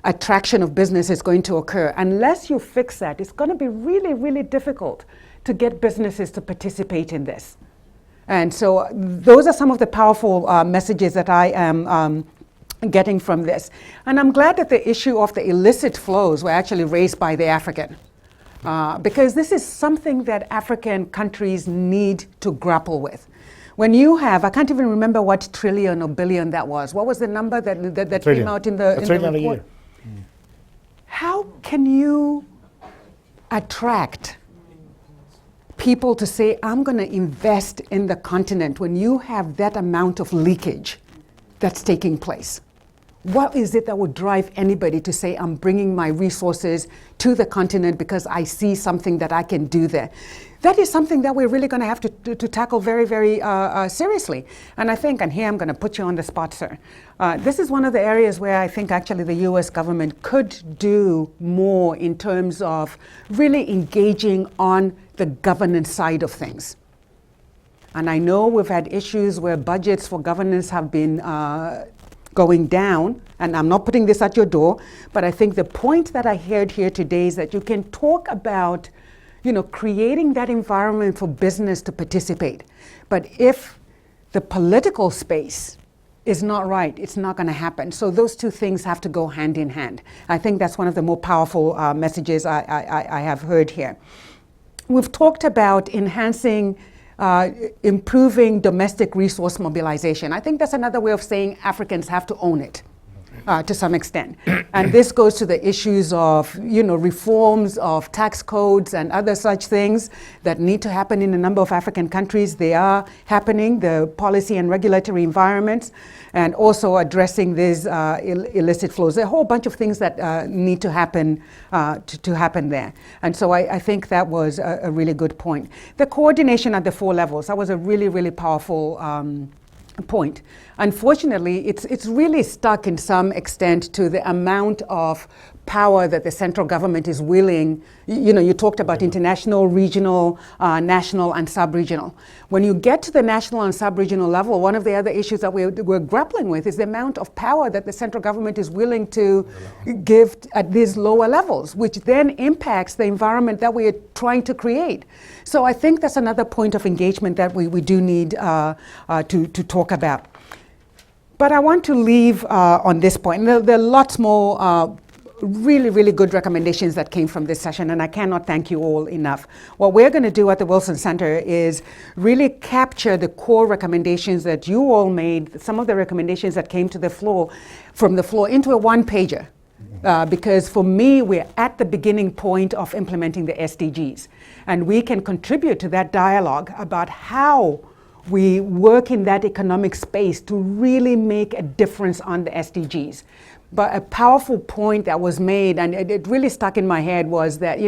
attraction of business is going to occur. Unless you fix that, it's going to be really, really difficult to get businesses to participate in this. And so those are some of the powerful messages that I am getting from this. And I'm glad that the issue of the illicit flows were actually raised by the African. Because this is something that African countries need to grapple with. When you have, I can't even remember what trillion or billion that was. What was the number that came out in the report? A year. How can you attract people to say, I'm going to invest in the continent when you have that amount of leakage that's taking place? What is it that would drive anybody to say, I'm bringing my resources to the continent because I see something that I can do there? That is something that we're really going to have to tackle very, very seriously. And I think, and here I'm going to put you on the spot, sir. This is one of the areas where I think actually the US government could do more in terms of really engaging on the governance side of things. And I know we've had issues where budgets for governance have been going down, and I'm not putting this at your door, but I think the point that I heard here today is that you can talk about, you know, creating that environment for business to participate. But if the political space is not right. It's not going to happen. So those two things have to go hand in hand. I think that's one of the more powerful messages I have heard here. We've talked about enhancing, improving domestic resource mobilization. I think that's another way of saying Africans have to own it. To some extent. And this goes to the issues of, reforms of tax codes and other such things that need to happen in a number of African countries. They are happening, the policy and regulatory environments, and also addressing these illicit flows. There are a whole bunch of things that need to happen to happen there. And so I think that was a really good point. The coordination at the 4 levels, that was a really, really powerful point. Unfortunately, it's really stuck in some extent to the amount of power that the central government is willing. You talked about international, regional, national, and sub-regional. When you get to the national and sub-regional level, one of the other issues that we're grappling with is the amount of power that the central government is willing to give at these lower levels, which then impacts the environment that we are trying to create. So I think that's another point of engagement that we do need to talk about. But I want to leave on this point. There are lots more really, really good recommendations that came from this session, and I cannot thank you all enough. What we're going to do at the Wilson Center is really capture the core recommendations that you all made, some of the recommendations that came to the floor, from the floor, into a one-pager. Because for me, we're at the beginning point of implementing the SDGs. And we can contribute to that dialogue about how we work in that economic space to really make a difference on the SDGs. But a powerful point that was made, and it really stuck in my head, was that,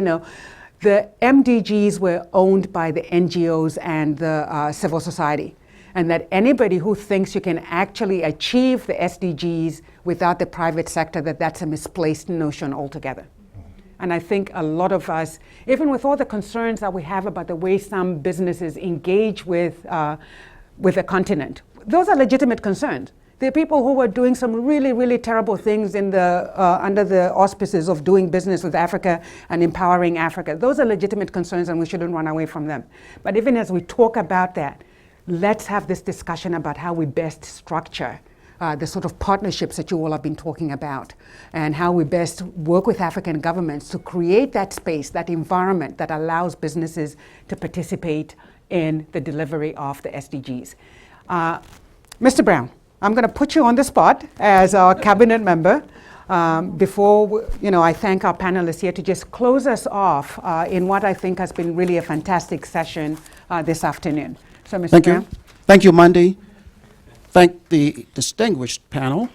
the MDGs were owned by the NGOs and the civil society. And that anybody who thinks you can actually achieve the SDGs without the private sector, that's a misplaced notion altogether. And I think a lot of us, even with all the concerns that we have about the way some businesses engage with the continent, those are legitimate concerns. There are people who are doing some really, really terrible things in under the auspices of doing business with Africa and empowering Africa. Those are legitimate concerns, and we shouldn't run away from them. But even as we talk about that, let's have this discussion about how we best structure the sort of partnerships that you all have been talking about, and how we best work with African governments to create that space, that environment that allows businesses to participate in the delivery of the SDGs. Mr. Brown, I'm going to put you on the spot as our cabinet member. Before I thank our panelists here, to just close us off in what I think has been really a fantastic session this afternoon. So, Mr. Thank Brown. you. Thank you, Monday. Thank the distinguished panel.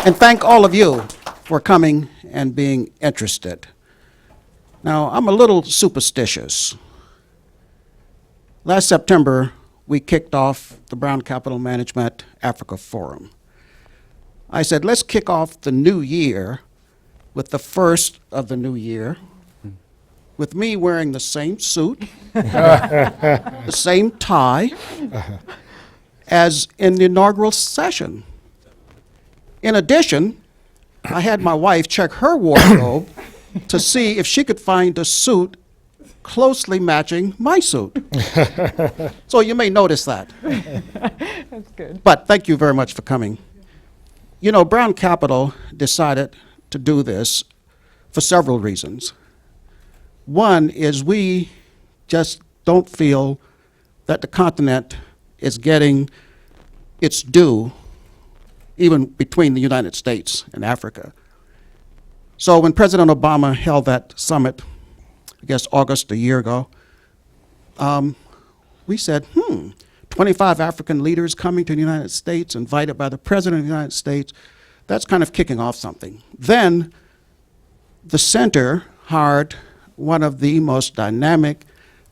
And thank all of you for coming and being interested. Now, I'm a little superstitious. Last September, we kicked off the Brown Capital Management Africa Forum. I said, let's kick off the new year with the first of the new year, with me wearing the same suit, the same tie, as in the inaugural session. In addition, I had my wife check her wardrobe to see if she could find a suit closely matching my suit. So you may notice that. That's good. But thank you very much for coming. Brown Capital decided to do this for several reasons. One is we just don't feel that the continent is getting its due, even between the United States and Africa. So when President Obama held that summit, I guess August a year ago, we said, 25 African leaders coming to the United States, invited by the President of the United States, that's kind of kicking off something. Then the center hired one of the most dynamic,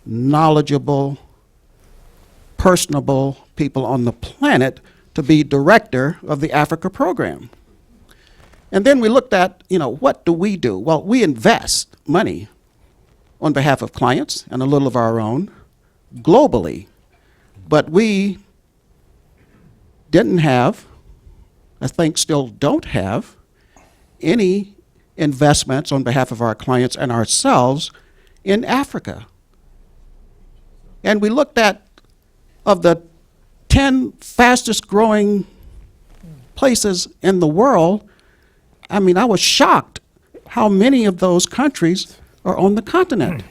knowledgeable, personable people on the planet to be director of the Africa program. And then we looked at, what do we do? Well, we invest money on behalf of clients and a little of our own globally. But we didn't have, I think still don't have, any investments on behalf of our clients and ourselves in Africa. And we looked at of the 10 fastest growing places in the world, I mean, I was shocked how many of those countries are on the continent.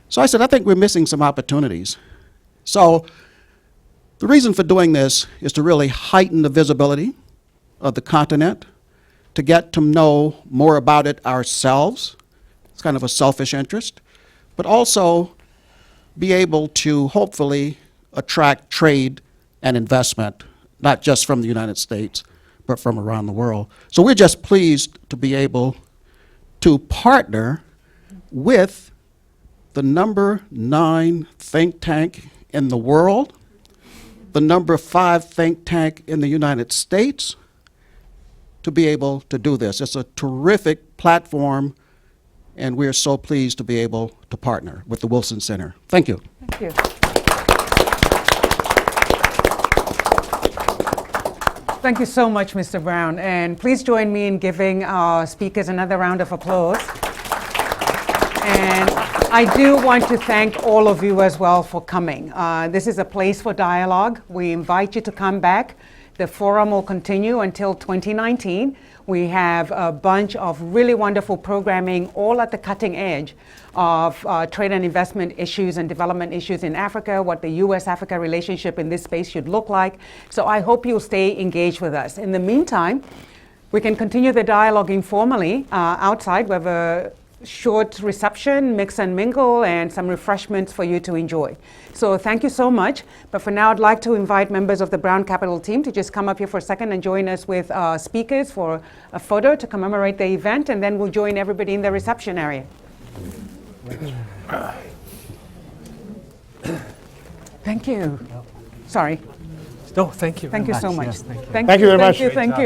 So I said, I think we're missing some opportunities. So the reason for doing this is to really heighten the visibility of the continent, to get to know more about it ourselves. It's kind of a selfish interest, but also be able to hopefully attract trade and investment, not just from the United States, but from around the world. So we're just pleased to be able to partner with the number 9 think tank in the world, the number 5 think tank in the United States, to be able to do this. It's a terrific platform, and we're so pleased to be able to partner with the Wilson Center. Thank you. Thank you. Thank you so much, Mr. Brown. And please join me in giving our speakers another round of applause. And I do want to thank all of you as well for coming. This is a place for dialogue. We invite you to come back. The forum will continue until 2019. We have a bunch of really wonderful programming, all at the cutting edge of trade and investment issues and development issues in Africa, what the US-Africa relationship in this space should look like. So I hope you'll stay engaged with us. In the meantime, we can continue the dialogue informally outside. We have a short reception, mix and mingle, and some refreshments for you to enjoy. So thank you so much. But for now, I'd like to invite members of the Brown Capital team to just come up here for a second and join us with speakers for a photo to commemorate the event, and then we'll join everybody in the reception area. Thank you. Sorry. No, thank you. Thank you so much. Yes, thank you. Thank Thank you very much. Thank you.